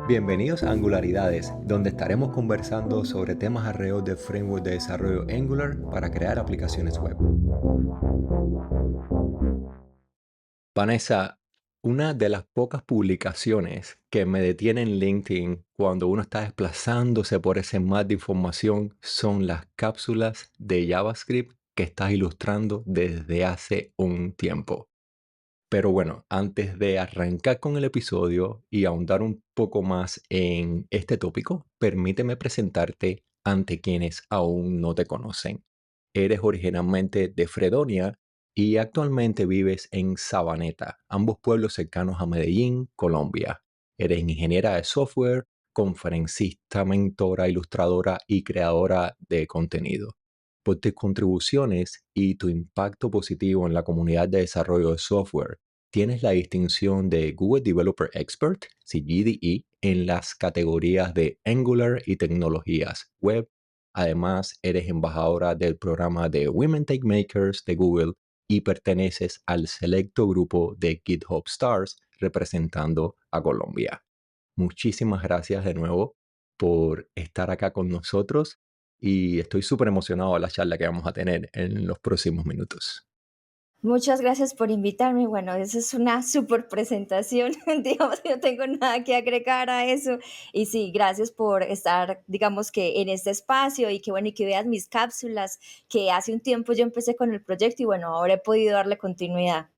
Bienvenidos a Angularidades, donde estaremos conversando sobre temas alrededor del framework de desarrollo Angular para crear aplicaciones web. Vanessa, una de las pocas publicaciones que me detiene en LinkedIn cuando uno está desplazándose por ese mar de información son las cápsulas de JavaScript que estás ilustrando desde hace un tiempo. Pero bueno, antes de arrancar con el episodio y ahondar un poco más en este tópico, permíteme presentarte ante quienes aún no te conocen. Eres originalmente de Fredonia y actualmente vives en Sabaneta, ambos pueblos cercanos a Medellín, Colombia. Eres ingeniera de software, conferencista, mentora, ilustradora y creadora de contenido. Por tus contribuciones y tu impacto positivo en la comunidad de desarrollo de software, tienes la distinción de Google Developer Expert, CGDE, en las categorías de Angular y tecnologías web. Además, eres embajadora del programa de Women Tech Makers de Google y perteneces al selecto grupo de GitHub Stars representando a Colombia. Muchísimas gracias de nuevo por estar acá con nosotros y estoy súper emocionado de la charla que vamos a tener en los próximos minutos. Muchas gracias por invitarme. Bueno, eso es una súper presentación. Digamos que no tengo nada que agregar a eso. Y sí, gracias por estar, digamos que en este espacio y que bueno, y que veas mis cápsulas, que hace un tiempo yo empecé con el proyecto y bueno, ahora he podido darle continuidad.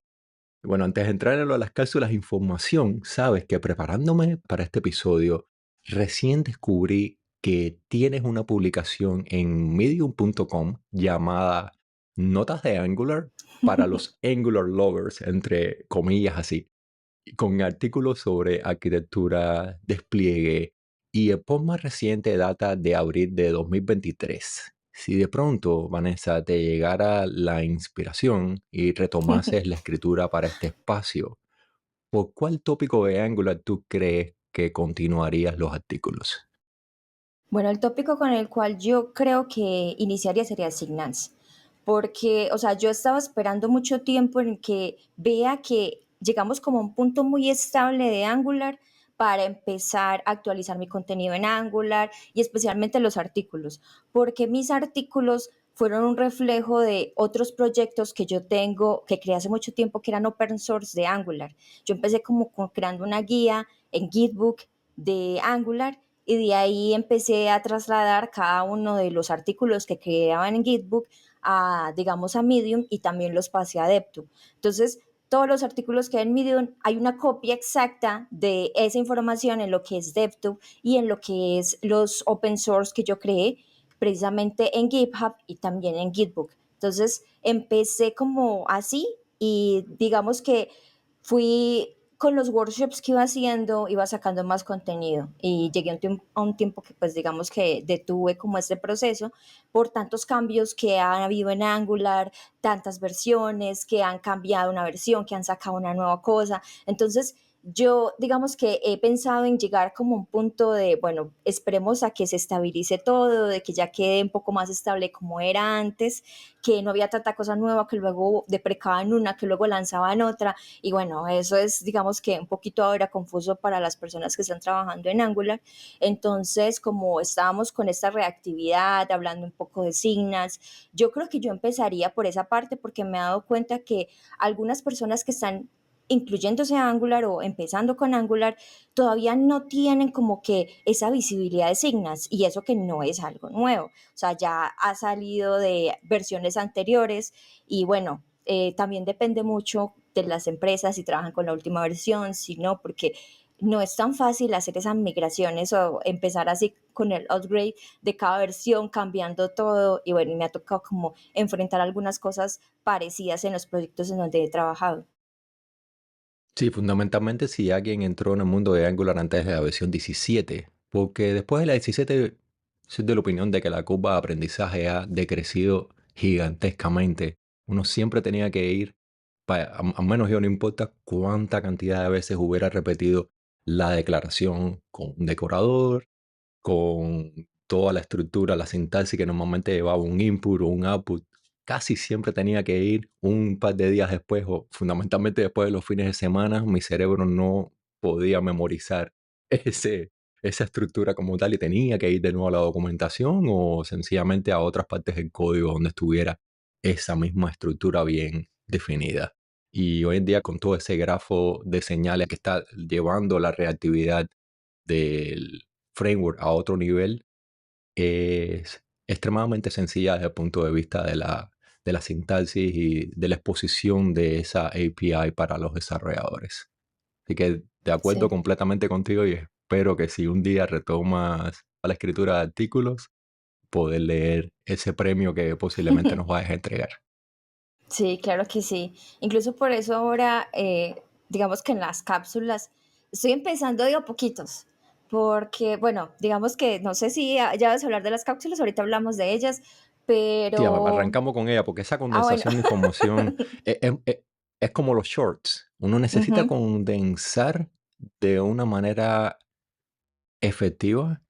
Bueno, antes de entrar en lo de las cápsulas de información, sabes que preparándome para este episodio, recién descubrí que tienes una publicación en medium.com llamada Notas de Angular para los Angular Lovers, entre comillas así, con artículos sobre arquitectura, despliegue y el post más reciente data de abril de 2023. Si de pronto, Vanessa, te llegara la inspiración y retomases la escritura para este espacio, ¿por cuál tópico de Angular tú crees que continuarías los artículos? Bueno, el tópico con el cual yo creo que iniciaría sería Signals, porque, o sea, yo estaba esperando mucho tiempo en que vea que llegamos como a un punto muy estable de Angular para empezar a actualizar mi contenido en Angular y especialmente los artículos, porque mis artículos fueron un reflejo de otros proyectos que yo tengo, que creé hace mucho tiempo, que eran open source de Angular. Yo empecé creando una guía en Gitbook de Angular y de ahí empecé a trasladar cada uno de los artículos que quedaban en Gitbook a, digamos, a Medium y también los pasé a Depto. Entonces, todos los artículos que hay en Medium, hay una copia exacta de esa información en lo que es DevTools y en lo que es los open source que yo creé precisamente en GitHub y también en Gitbook. Entonces, empecé como así y digamos que fui con los workshops que iba haciendo, iba sacando más contenido y llegué a un tiempo que pues digamos que detuve como este proceso por tantos cambios que han habido en Angular, tantas versiones, que han cambiado una versión, que han sacado una nueva cosa. Entonces, yo digamos que he pensado en llegar como a un punto de, bueno, esperemos a que se estabilice todo, de que ya quede un poco más estable como era antes, que no había tanta cosa nueva, que luego deprecaban una, que luego lanzaban otra, y bueno, eso es, digamos que un poquito ahora confuso para las personas que están trabajando en Angular. Entonces, como estábamos con esta reactividad, hablando un poco de Signals, yo creo que yo empezaría por esa parte porque me he dado cuenta que algunas personas que están incluyéndose a Angular o empezando con Angular, todavía no tienen como que esa visibilidad de Signals y eso que no es algo nuevo. O sea, ya ha salido de versiones anteriores y bueno, también depende mucho de las empresas si trabajan con la última versión, si no, porque no es tan fácil hacer esas migraciones o empezar así con el upgrade de cada versión, cambiando todo. Y bueno, me ha tocado como enfrentar algunas cosas parecidas en los proyectos en donde he trabajado. Sí, fundamentalmente si alguien entró en el mundo de Angular antes de la versión 17, porque después de la 17 soy de la opinión de que la curva de aprendizaje ha decrecido gigantescamente. Uno siempre tenía que ir, al menos yo no importa cuánta cantidad de veces hubiera repetido la declaración con un decorador, con toda la estructura, la sintaxis que normalmente llevaba un input o un output. casi siempre tenía que ir un par de días después o fundamentalmente después de los fines de semana, mi cerebro no podía memorizar ese, esa estructura como tal y tenía que ir de nuevo a la documentación o sencillamente a otras partes del código donde estuviera esa misma estructura bien definida. Y hoy en día con todo ese grafo de señales que está llevando la reactividad del framework a otro nivel, es extremadamente sencilla desde el punto de vista de la sintaxis y de la exposición de esa API para los desarrolladores. Así que de acuerdo Sí. completamente contigo y espero que si un día retomas a la escritura de artículos, poder leer ese premio que posiblemente nos vayas a entregar. Sí, claro que sí. Incluso por eso ahora, digamos que en las cápsulas, estoy empezando de a poquitos, porque, bueno, digamos que no sé si ya vas a hablar de las cápsulas, ahorita hablamos de ellas, Sí, pero, arrancamos con ella porque esa bueno, condensación de información es como los shorts. Uno necesita ujú, condensar de una manera efectiva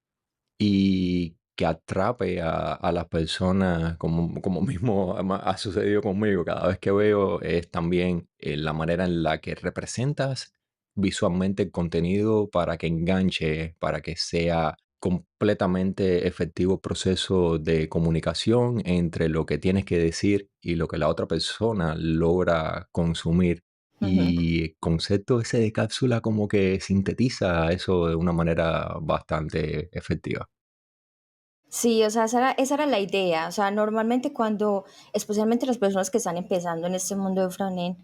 y que atrape a las personas, como mismo ha sucedido conmigo. Cada vez que veo es también la manera en la que representas visualmente el contenido para que enganche, para que sea completamente efectivo el proceso de comunicación entre lo que tienes que decir y lo que la otra persona logra consumir. ujú. Y el concepto ese de cápsula como que sintetiza eso de una manera bastante efectiva. Sí, o sea, esa era la idea. O sea, normalmente cuando, especialmente las personas que están empezando en este mundo de frontend,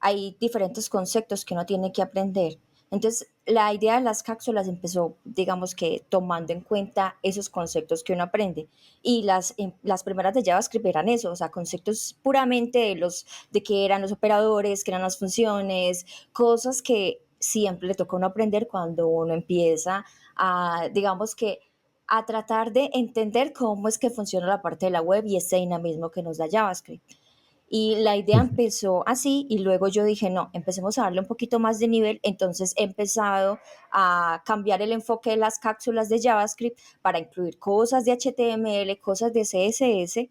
hay diferentes conceptos que uno tiene que aprender. Entonces, la idea de las cápsulas empezó, digamos que tomando en cuenta esos conceptos que uno aprende. Y las primeras de JavaScript eran eso, o sea, conceptos puramente de qué eran los operadores, qué eran las funciones, cosas que siempre le toca a uno aprender cuando uno empieza a, digamos que a tratar de entender cómo es que funciona la parte de la web y ese dinamismo que nos da JavaScript. Y la idea Ujú. empezó así y luego yo dije, no, empecemos a darle un poquito más de nivel. Entonces he empezado a cambiar el enfoque de las cápsulas de JavaScript para incluir cosas de HTML, cosas de CSS,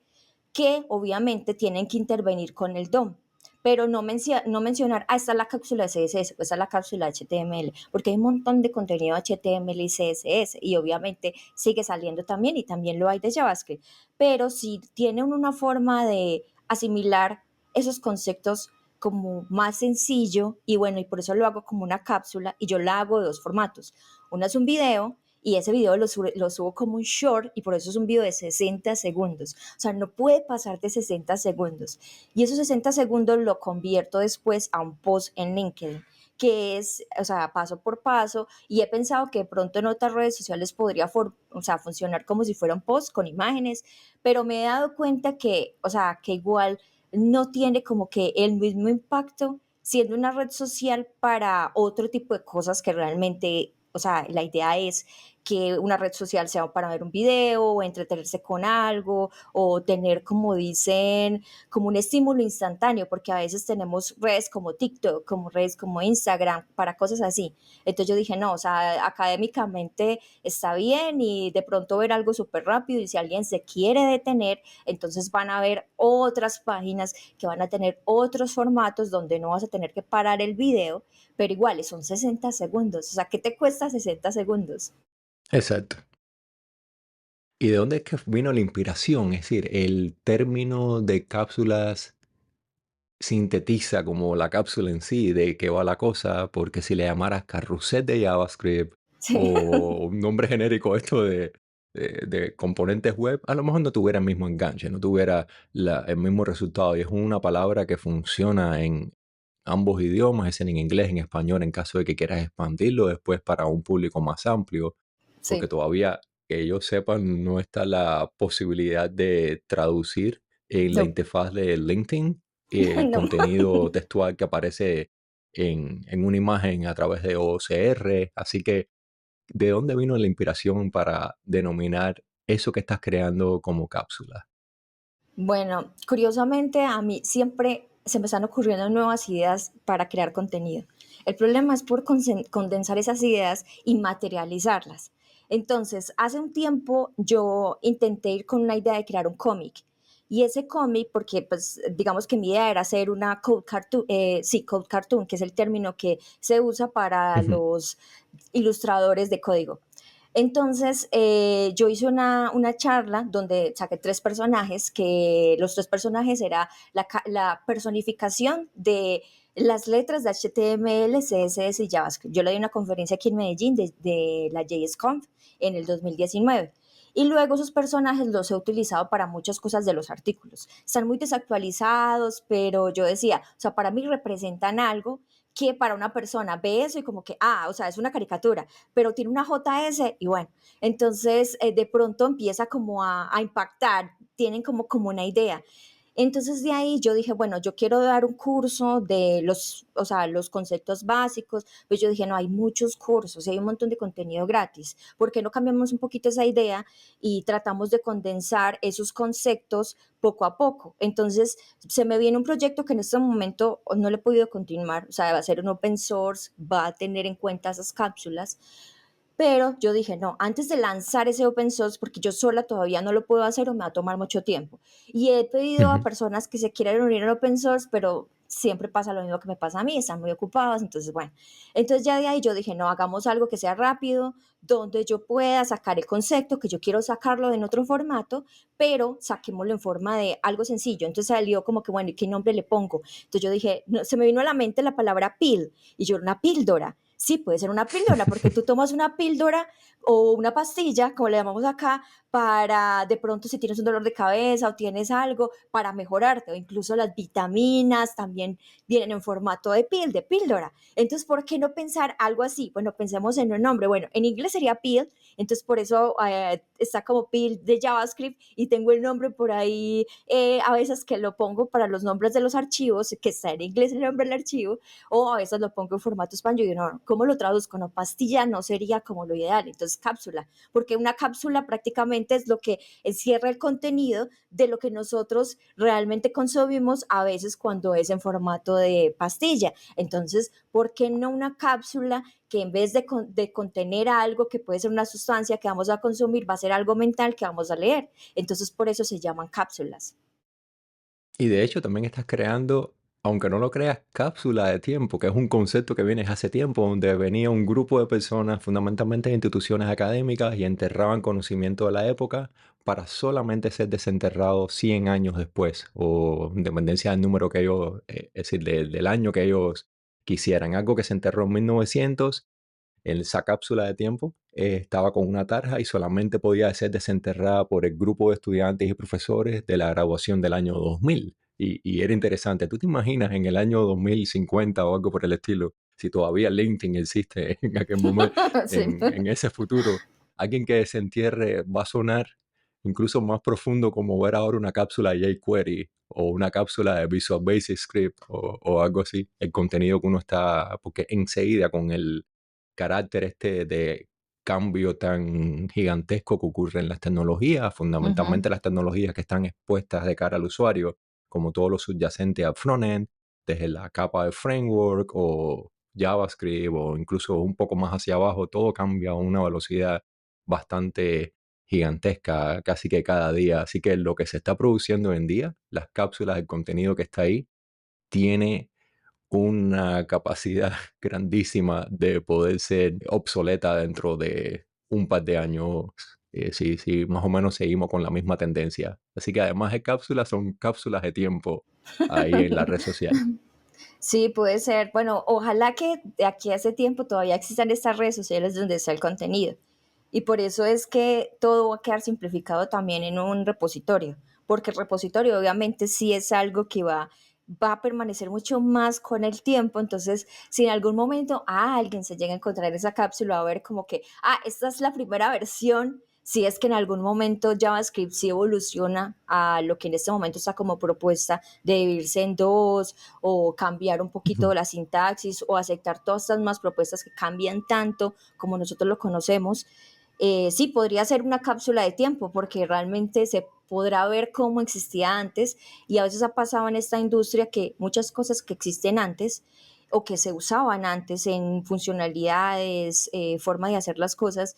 que obviamente tienen que intervenir con el DOM, pero no mencionar, esta es la cápsula de CSS, esta es la cápsula de HTML, porque hay un montón de contenido HTML y CSS y obviamente sigue saliendo también y también lo hay de JavaScript, pero si tienen una forma de asimilar esos conceptos como más sencillo y bueno, y por eso lo hago como una cápsula y yo la hago de dos formatos. Una es un video y ese video lo subo como un short y por eso es un video de 60 segundos. O sea, no puede pasar de 60 segundos. Y esos 60 segundos lo convierto después a un post en LinkedIn que es, o sea, paso por paso, y he pensado que de pronto en otras redes sociales podría o sea, funcionar como si fuera un post con imágenes, pero me he dado cuenta que, o sea, que igual no tiene como que el mismo impacto siendo una red social para otro tipo de cosas que realmente, o sea, la idea es que una red social sea para ver un video o entretenerse con algo o tener, como dicen, como un estímulo instantáneo, porque a veces tenemos redes como TikTok, como redes como Instagram, para cosas así. Entonces yo dije, no, o sea, académicamente está bien y de pronto ver algo súper rápido y si alguien se quiere detener, entonces van a ver otras páginas que van a tener otros formatos donde no vas a tener que parar el video, pero igual son 60 segundos. O sea, ¿qué te cuesta 60 segundos? Exacto. ¿Y de dónde es que vino la inspiración? Es decir, el término de cápsulas sintetiza como la cápsula en sí, de qué va la cosa, porque si le llamaras carrusel de JavaScript Sí, o un nombre genérico esto de componentes web, a lo mejor no tuviera el mismo enganche, no tuviera el mismo resultado. Y es una palabra que funciona en ambos idiomas, es decir, en inglés, en español, en caso de que quieras expandirlo después para un público más amplio, porque sí, todavía, que yo sepa, no está la posibilidad de traducir en la no, interfaz de LinkedIn el no. contenido textual que aparece en una imagen a través de OCR. Así que, ¿de dónde vino la inspiración para denominar eso que estás creando como cápsula? Bueno, curiosamente a mí siempre se me están ocurriendo nuevas ideas para crear contenido. El problema es por condensar esas ideas y materializarlas. Entonces, hace un tiempo yo intenté ir con una idea de crear un cómic Y ese cómic, porque pues digamos que mi idea era hacer una code cartoon, sí, code cartoon, que es el término que se usa para Ujú, los ilustradores de código. Entonces, yo hice una charla donde saqué tres personajes, que los tres personajes era la personificación de las letras de HTML, CSS y JavaScript. Yo le di una conferencia aquí en Medellín de la JSConf en el 2019. Y luego esos personajes los he utilizado para muchas cosas de los artículos. Están muy desactualizados, pero yo decía, o sea, para mí representan algo que para una persona ve eso y como que, ah, o sea, es una caricatura, pero tiene una JS y bueno, entonces de pronto empieza como a impactar, tienen como una idea. Entonces de ahí yo dije, bueno, yo quiero dar un curso de los, o sea, los conceptos básicos, pues yo dije, no, hay muchos cursos, hay un montón de contenido gratis, ¿por qué no cambiamos un poquito esa idea y tratamos de condensar esos conceptos poco a poco? Entonces se me viene un proyecto que en este momento no le he podido continuar, o sea, va a ser un open source, va a tener en cuenta esas cápsulas, pero yo dije, no, antes de lanzar ese open source, porque yo sola todavía no lo puedo hacer o me va a tomar mucho tiempo. Y he pedido a ujú. personas que se quieran unir al open source, pero siempre pasa lo mismo que me pasa a mí, están muy ocupados, entonces bueno. Entonces ya de ahí yo dije, no, hagamos algo que sea rápido, donde yo pueda sacar el concepto, que yo quiero sacarlo en otro formato, pero saquémoslo en forma de algo sencillo. Entonces salió como que, bueno, ¿y qué nombre le pongo? Entonces yo dije, no, se me vino a la mente la palabra pill, y yo, una píldora. Sí, puede ser una píldora, porque tú tomas una píldora o una pastilla, como le llamamos acá, para de pronto si tienes un dolor de cabeza o tienes algo para mejorarte, o incluso las vitaminas también vienen en formato de píldora. Entonces, ¿por qué no pensar algo así? Bueno, pensemos en un nombre. Bueno, en inglés sería pill, entonces por eso está como pill de JavaScript y tengo el nombre por ahí, a veces que lo pongo para los nombres de los archivos, que está en inglés el nombre del archivo, o a veces lo pongo en formato español y digo, no, ¿cómo lo traduzco? No, pastilla no sería como lo ideal, entonces cápsula, porque una cápsula prácticamente es lo que encierra el contenido de lo que nosotros realmente consumimos a veces cuando es en formato de pastilla. Entonces, ¿por qué no una cápsula que en vez de contener algo que puede ser una sustancia que vamos a consumir, va a ser algo mental que vamos a leer? Entonces, por eso se llaman cápsulas. Y de hecho también estás creando, aunque no lo creas, cápsula de tiempo, que es un concepto que viene hace tiempo, donde venía un grupo de personas, fundamentalmente de instituciones académicas, y enterraban conocimiento de la época para solamente ser desenterrados 100 años después, o en dependencia del número que ellos, es decir, del año que ellos quisieran. Algo que se enterró en 1900 en esa cápsula de tiempo, estaba con una tarja y solamente podía ser desenterrada por el grupo de estudiantes y profesores de la graduación del año 2000. Y era interesante. ¿Tú te imaginas en el año 2050 o algo por el estilo, si todavía LinkedIn existe en aquel momento, Sí. en ese futuro, alguien que desentierre va a sonar incluso más profundo como ver ahora una cápsula de jQuery o una cápsula de Visual Basic Script o algo así, el contenido que uno está, porque enseguida con el carácter este de cambio tan gigantesco que ocurre en las tecnologías, Ujú. fundamentalmente las tecnologías que están expuestas de cara al usuario, como todo lo subyacente al frontend, desde la capa de framework o JavaScript o incluso un poco más hacia abajo, todo cambia a una velocidad bastante gigantesca casi que cada día. Así que lo que se está produciendo hoy en día, las cápsulas, el contenido que está ahí, tiene una capacidad grandísima de poder ser obsoleta dentro de un par de años, si más o menos seguimos con la misma tendencia. Así que además de cápsulas, son cápsulas de tiempo ahí en la red social. Sí, puede ser. Bueno, ojalá que de aquí a ese tiempo todavía existan estas redes sociales donde está el contenido. Y por eso es que todo va a quedar simplificado también en un repositorio, porque el repositorio obviamente sí es algo que va a permanecer mucho más con el tiempo. Entonces, si en algún momento alguien se llega a encontrar esa cápsula, va a ver como que, esta es la primera versión. Si es que en algún momento JavaScript sí evoluciona a lo que en este momento está como propuesta de dividirse en dos, o cambiar un poquito Ujú. la sintaxis o aceptar todas estas más propuestas que cambian tanto como nosotros lo conocemos, sí podría ser una cápsula de tiempo porque realmente se podrá ver cómo existía antes, y a veces ha pasado en esta industria que muchas cosas que existen antes o que se usaban antes en funcionalidades, forma de hacer las cosas,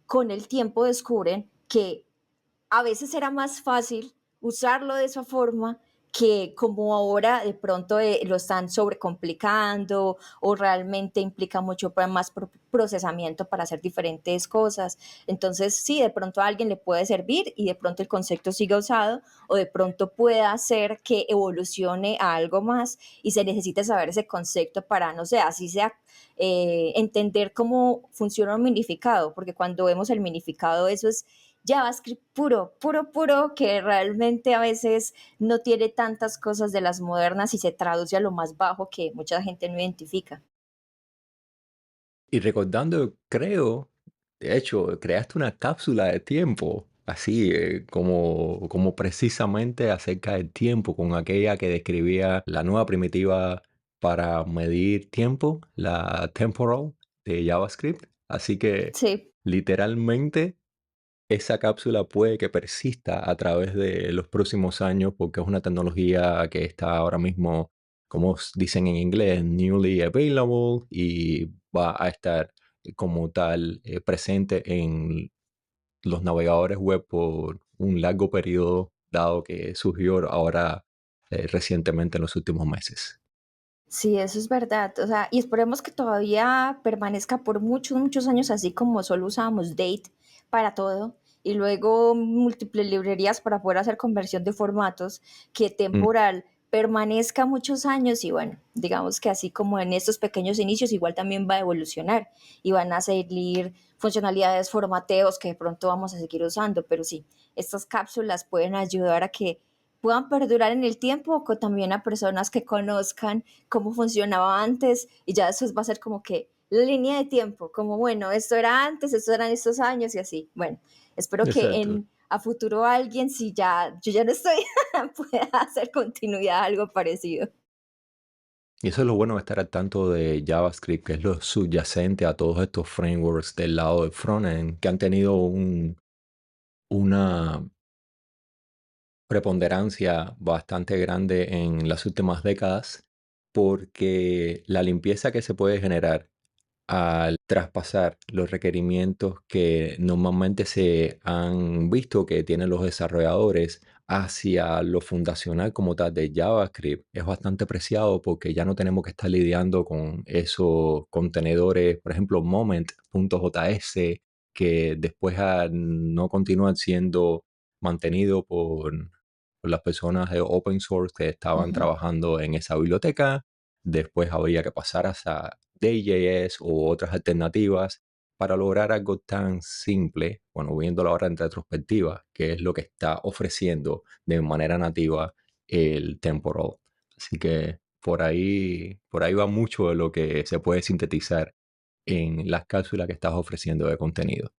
con el tiempo descubren que a veces era más fácil usarlo de esa forma que como ahora de pronto lo están sobrecomplicando o realmente implica mucho más procesamiento para hacer diferentes cosas. Entonces, sí, de pronto a alguien le puede servir y de pronto el concepto siga usado o de pronto pueda hacer que evolucione a algo más y se necesita saber ese concepto para, no sé, así sea entender cómo funciona un minificado, porque cuando vemos el minificado eso es JavaScript puro, puro, puro, que realmente a veces no tiene tantas cosas de las modernas y se traduce a lo más bajo que mucha gente no identifica. Y recordando, creo, de hecho, creaste una cápsula de tiempo, así como precisamente acerca del tiempo, con aquella que describía la nueva primitiva para medir tiempo, la temporal de JavaScript. Así que Sí, literalmente esa cápsula puede que persista a través de los próximos años porque es una tecnología que está ahora mismo, como dicen en inglés, newly available y va a estar como tal presente en los navegadores web por un largo periodo, dado que surgió ahora recientemente en los últimos meses. sí, eso es verdad. O sea, y esperemos que todavía permanezca por muchos, muchos años, así como solo usábamos Date para todo y luego múltiples librerías para poder hacer conversión de formatos, que Mm, temporal permanezca muchos años y bueno, digamos que así como en estos pequeños inicios, igual también va a evolucionar y van a salir funcionalidades, formateos que de pronto vamos a seguir usando, pero sí, estas cápsulas pueden ayudar a que puedan perdurar en el tiempo, o también a personas que conozcan cómo funcionaba antes y ya después va a ser como que la línea de tiempo, como bueno, esto era antes, esto eran estos años y así. Bueno, espero que exacto. en a futuro alguien, si ya yo ya no estoy, pueda hacer continuidad a algo parecido. Y eso es lo bueno de estar al tanto de JavaScript, que es lo subyacente a todos estos frameworks del lado del frontend, que han tenido una preponderancia bastante grande en las últimas décadas, porque la limpieza que se puede generar al traspasar los requerimientos que normalmente se han visto que tienen los desarrolladores hacia lo fundacional como tal de JavaScript es bastante preciado porque ya no tenemos que estar lidiando con esos contenedores, por ejemplo, moment.js, que después no continúan siendo mantenidos por las personas de open source que estaban Ujú. trabajando en esa biblioteca. Después habría que pasar a DJS u otras alternativas para lograr algo tan simple, bueno, viéndolo ahora en retrospectiva, que es lo que está ofreciendo de manera nativa el temporal. Así que por ahí va mucho de lo que se puede sintetizar en las cápsulas que estás ofreciendo de contenido.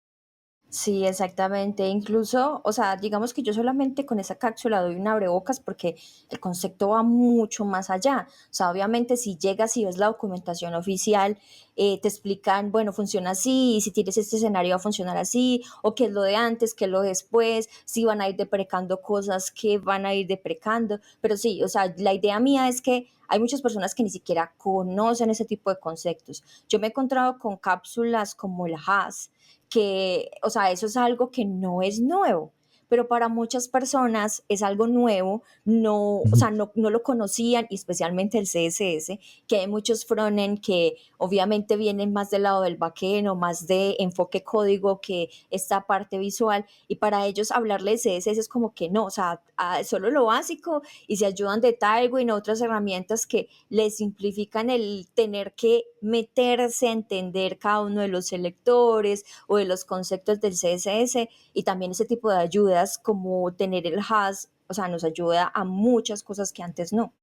Sí, exactamente. Incluso, o sea, digamos que yo solamente con esa cápsula doy un abrebocas porque el concepto va mucho más allá. O sea, obviamente si llegas y ves la documentación oficial, te explican, bueno, funciona así, y si tienes este escenario va a funcionar así, o qué es lo de antes, qué es lo de después, si van a ir deprecando cosas que van a ir deprecando. Pero sí, o sea, la idea mía es que hay muchas personas que ni siquiera conocen ese tipo de conceptos. Yo me he encontrado con cápsulas como la HAS que, o sea, eso es algo que no es nuevo, pero para muchas personas es algo nuevo, no, o Ujú. sea, no lo conocían, y especialmente el CSS, que hay muchos frontend que obviamente vienen más del lado del backend o más de enfoque código que esta parte visual, y para ellos hablarle de CSS es como que no, o sea, solo lo básico y se ayudan de Tailwind o otras herramientas que les simplifican el tener que meterse a entender cada uno de los selectores o de los conceptos del CSS y también ese tipo de ayudas como tener el hash, o sea, nos ayuda a muchas cosas que antes no.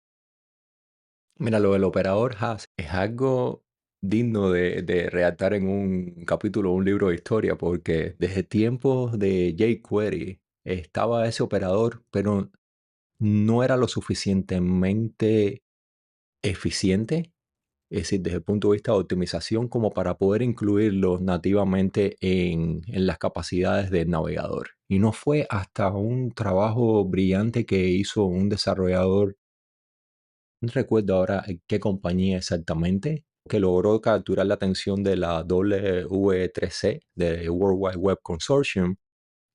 Mira, lo del operador hash es algo digno de redactar en un capítulo o un libro de historia, porque desde tiempos de jQuery estaba ese operador, pero no era lo suficientemente eficiente, es decir, desde el punto de vista de optimización, como para poder incluirlo nativamente en las capacidades del navegador. Y no fue hasta un trabajo brillante que hizo un desarrollador, no recuerdo ahora en qué compañía exactamente, que logró capturar la atención de la W3C, de World Wide Web Consortium,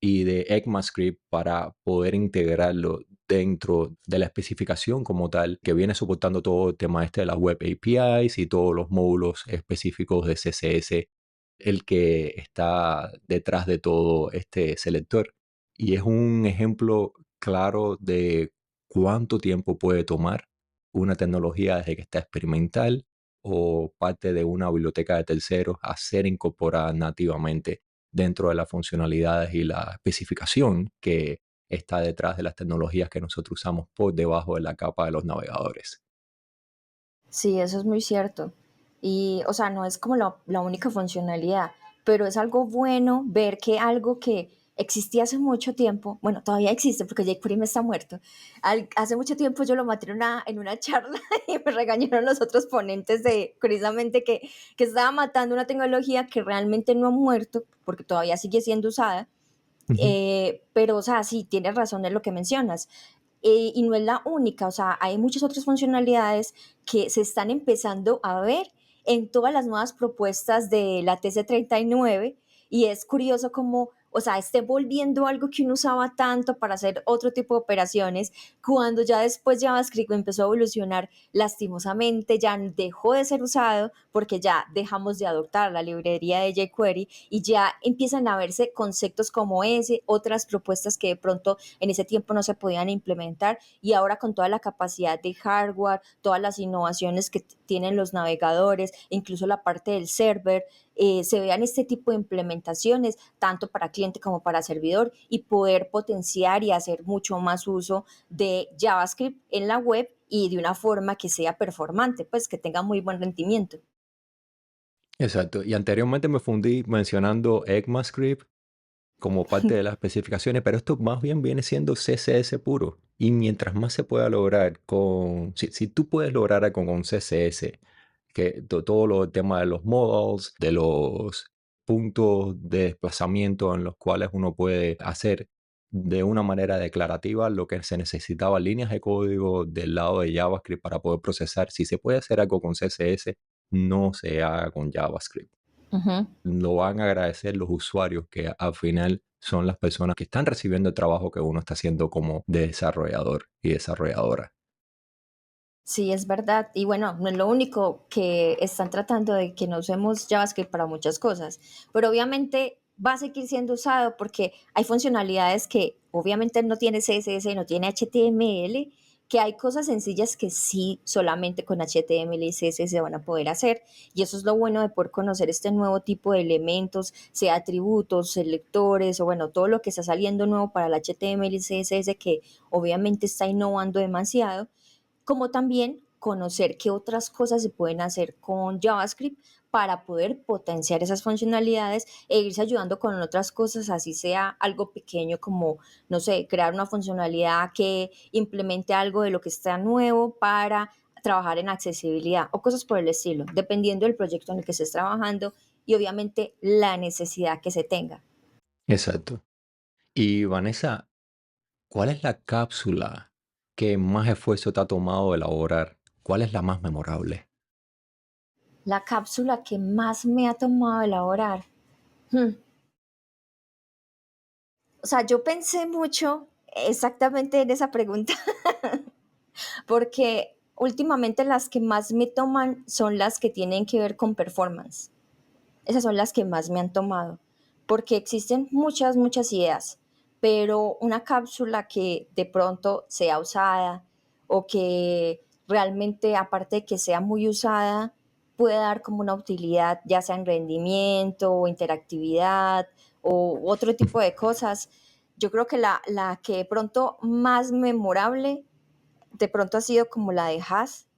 y de ECMAScript para poder integrarlo dentro de la especificación como tal, que viene soportando todo el tema este de las web APIs y todos los módulos específicos de CSS, el que está detrás de todo este selector. Y es un ejemplo claro de cuánto tiempo puede tomar una tecnología desde que está experimental o parte de una biblioteca de terceros a ser incorporada nativamente dentro de las funcionalidades y la especificación que está detrás de las tecnologías que nosotros usamos por debajo de la capa de los navegadores. Sí, eso es muy cierto. Y, o sea, no es como la única funcionalidad, pero es algo bueno ver que algo que existía hace mucho tiempo, bueno, todavía existe porque jQuery está muerto. Hace mucho tiempo yo lo maté en una charla y me regañaron los otros ponentes de, precisamente, que estaba matando una tecnología que realmente no ha muerto porque todavía sigue siendo usada. Ujú. Pero, o sea, sí, tienes razón en lo que mencionas. Y no es la única, o sea, hay muchas otras funcionalidades que se están empezando a ver en todas las nuevas propuestas de la TC39 y es curioso cómo, o sea, esté volviendo algo que uno usaba tanto para hacer otro tipo de operaciones, cuando ya después JavaScript empezó a evolucionar, lastimosamente ya dejó de ser usado porque ya dejamos de adoptar la librería de jQuery y ya empiezan a verse conceptos como ese, otras propuestas que de pronto en ese tiempo no se podían implementar y ahora con toda la capacidad de hardware, todas las innovaciones que tienen los navegadores, incluso la parte del server, se vean este tipo de implementaciones, tanto para cliente como para servidor, y poder potenciar y hacer mucho más uso de JavaScript en la web y de una forma que sea performante, pues que tenga muy buen rendimiento. Exacto. Y anteriormente me fundí mencionando ECMAScript como parte de las especificaciones, pero esto más bien viene siendo CSS puro. Y mientras más se pueda lograr si tú puedes lograr con CSS, que todo lo tema de los modals, de los puntos de desplazamiento en los cuales uno puede hacer de una manera declarativa lo que se necesitaba, líneas de código del lado de JavaScript para poder procesar. Si se puede hacer algo con CSS, no se haga con JavaScript. Ujú. Lo van a agradecer los usuarios que al final son las personas que están recibiendo el trabajo que uno está haciendo como desarrollador y desarrolladora. Sí, es verdad. Y bueno, no es lo único que están tratando de que no usemos JavaScript para muchas cosas, pero obviamente va a seguir siendo usado porque hay funcionalidades que obviamente no tiene CSS, no tiene HTML, que hay cosas sencillas que sí solamente con HTML y CSS van a poder hacer. Y eso es lo bueno de poder conocer este nuevo tipo de elementos, sea atributos, selectores o bueno, todo lo que está saliendo nuevo para el HTML y CSS que obviamente está innovando demasiado, como también conocer qué otras cosas se pueden hacer con JavaScript para poder potenciar esas funcionalidades e irse ayudando con otras cosas, así sea algo pequeño como, no sé, crear una funcionalidad que implemente algo de lo que está nuevo para trabajar en accesibilidad o cosas por el estilo, dependiendo del proyecto en el que estés trabajando y obviamente la necesidad que se tenga. Exacto. Y Vanessa, ¿cuál es la cápsula que más esfuerzo te ha tomado elaborar? ¿Cuál es la más memorable? La cápsula que más me ha tomado elaborar. Hmm. O sea, yo pensé mucho exactamente en esa pregunta, porque últimamente las que más me toman son las que tienen que ver con performance. Esas son las que más me han tomado, porque existen muchas, muchas ideas, pero una cápsula que de pronto sea usada o que realmente, aparte de que sea muy usada, puede dar como una utilidad, ya sea en rendimiento o interactividad o otro tipo de cosas. Yo creo que la que de pronto más memorable de pronto ha sido como la de Haas,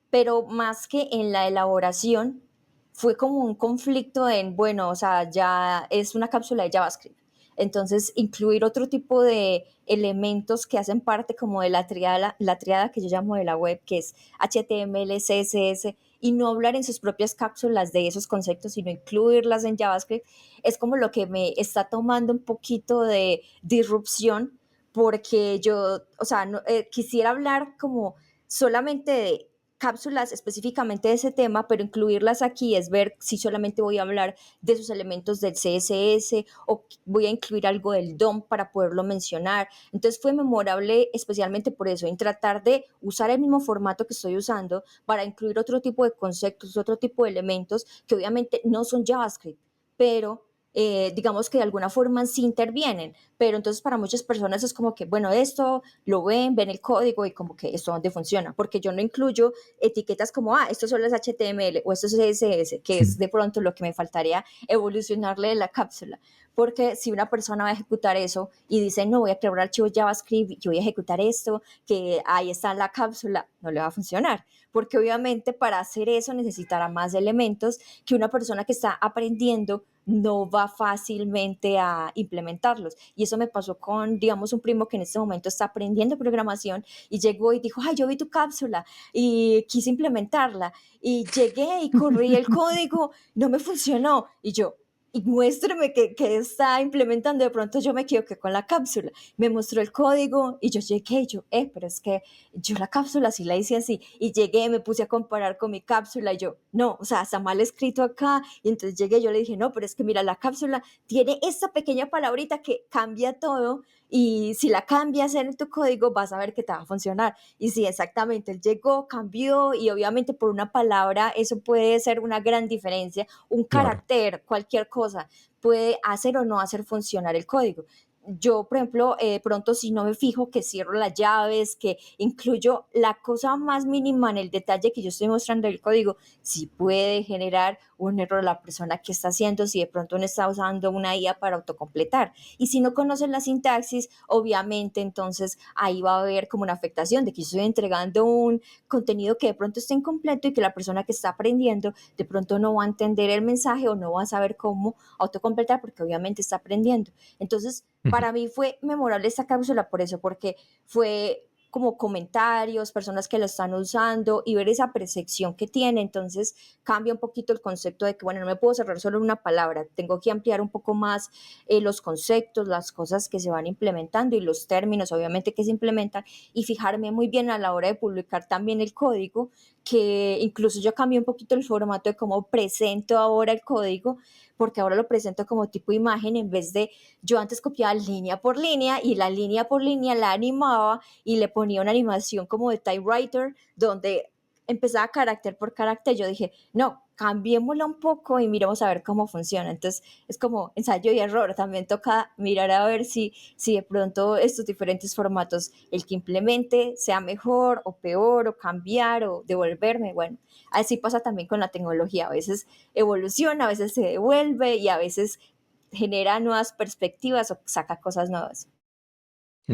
pero más que en la elaboración, fue como un conflicto en, bueno, o sea, ya es una cápsula de JavaScript. Entonces, incluir otro tipo de elementos que hacen parte como de la triada que yo llamo de la web, que es HTML, CSS, y no hablar en sus propias cápsulas de esos conceptos, sino incluirlas en JavaScript, es como lo que me está tomando un poquito de disrupción, porque yo, o sea, no, quisiera hablar como solamente de cápsulas específicamente de ese tema, pero incluirlas aquí es ver si solamente voy a hablar de esos elementos del CSS o voy a incluir algo del DOM para poderlo mencionar. Entonces fue memorable especialmente por eso, en tratar de usar el mismo formato que estoy usando para incluir otro tipo de conceptos, otro tipo de elementos que obviamente no son JavaScript, pero digamos que de alguna forma sí intervienen, pero entonces para muchas personas es como que, bueno, esto lo ven el código y como que esto dónde funciona, porque yo no incluyo etiquetas como, esto solo es HTML o esto es CSS, que es de pronto lo que me faltaría evolucionarle de la cápsula, porque si una persona va a ejecutar eso y dice, no, voy a crear un archivo JavaScript y voy a ejecutar esto, que ahí está en la cápsula, no le va a funcionar, porque obviamente para hacer eso necesitará más elementos que una persona que está aprendiendo no va fácilmente a implementarlos. Y eso me pasó con, digamos, un primo que en este momento está aprendiendo programación y llegó y dijo, ay, yo vi tu cápsula y quise implementarla. Y llegué y corrí el código, no me funcionó. Y yo, y muéstrame que está implementando. De pronto yo me equivoqué con la cápsula. Me mostró el código y yo llegué y yo, pero es que yo la cápsula sí la hice así. Y llegué, me puse a comparar con mi cápsula y yo, no, o sea, está mal escrito acá. Y entonces llegué, yo le dije, no, pero es que mira, la cápsula tiene esta pequeña palabrita que cambia todo y si la cambias en tu código vas a ver que te va a funcionar. Y sí, exactamente, él llegó, cambió y obviamente por una palabra eso puede ser una gran diferencia, un Claro. carácter, cualquier cosa puede hacer o no hacer funcionar el código. Yo, por ejemplo, pronto si no me fijo que cierro las llaves, que incluyo la cosa más mínima en el detalle que yo estoy mostrando el código, sí puede generar un error a la persona que está haciendo si de pronto no está usando una IA para autocompletar. Y si no conocen la sintaxis, obviamente entonces ahí va a haber como una afectación de que yo estoy entregando un contenido que de pronto está incompleto y que la persona que está aprendiendo de pronto no va a entender el mensaje o no va a saber cómo autocompletar porque obviamente está aprendiendo. Entonces, Ujú. para mí fue memorable esta cápsula por eso, porque fue como comentarios, personas que lo están usando y ver esa percepción que tiene. Entonces cambia un poquito el concepto de que, bueno, no me puedo cerrar solo en una palabra, tengo que ampliar un poco más los conceptos, las cosas que se van implementando y los términos, obviamente, que se implementan y fijarme muy bien a la hora de publicar también el código, que incluso yo cambié un poquito el formato de cómo presento ahora el código, porque ahora lo presento como tipo imagen en vez de yo antes copiaba línea por línea y la línea por línea la animaba y le ponía una animación como de typewriter donde empezaba carácter por carácter. Yo dije, no, cambiémosla un poco y miremos a ver cómo funciona. Entonces es como ensayo y error. También toca mirar a ver si de pronto estos diferentes formatos, el que implemente sea mejor o peor o cambiar o devolverme. Bueno, así pasa también con la tecnología. A veces evoluciona, a veces se devuelve y a veces genera nuevas perspectivas o saca cosas nuevas.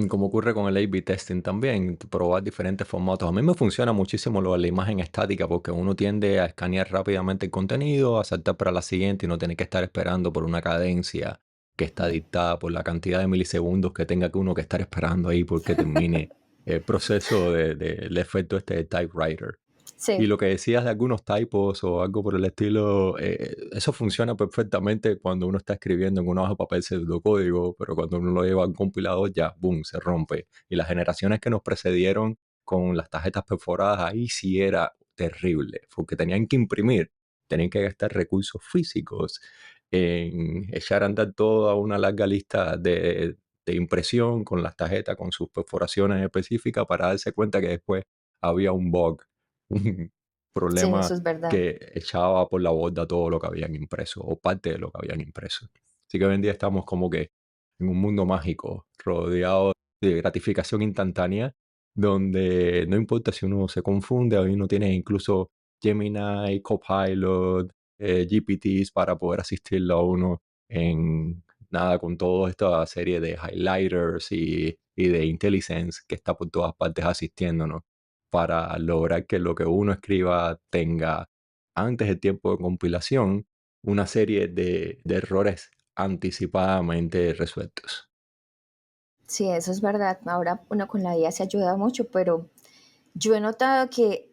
Como ocurre con el A/B testing también, probar diferentes formatos. A mí me funciona muchísimo lo de la imagen estática porque uno tiende a escanear rápidamente el contenido, a saltar para la siguiente y no tener que estar esperando por una cadencia que está dictada por la cantidad de milisegundos que tenga que uno que estar esperando ahí porque termine el proceso del efecto este de typewriter. Y Sí, lo que decías de algunos typos o algo por el estilo, eso funciona perfectamente cuando uno está escribiendo en una hoja de papel pseudocódigo, pero cuando uno lo lleva a un compilador ya, boom, se rompe. Y las generaciones que nos precedieron con las tarjetas perforadas, ahí sí era terrible, porque tenían que imprimir, tenían que gastar recursos físicos en echar a andar toda una larga lista de impresión con las tarjetas, con sus perforaciones específicas para darse cuenta que después había un bug, un sí, problema eso es verdad. que echaba por la borda todo lo que habían impreso o parte de lo que habían impreso. Así que hoy en día estamos como que en un mundo mágico, rodeado de gratificación instantánea, donde no importa si uno se confunde, hoy uno tiene incluso Gemini, Copilot, GPTs para poder asistirlo a uno en nada con toda esta serie de highlighters y de IntelliSense que está por todas partes asistiéndonos para lograr que lo que uno escriba tenga, antes del tiempo de compilación, una serie de errores anticipadamente resueltos. Sí, eso es verdad. Ahora uno con la IA se ayuda mucho, pero yo he notado que,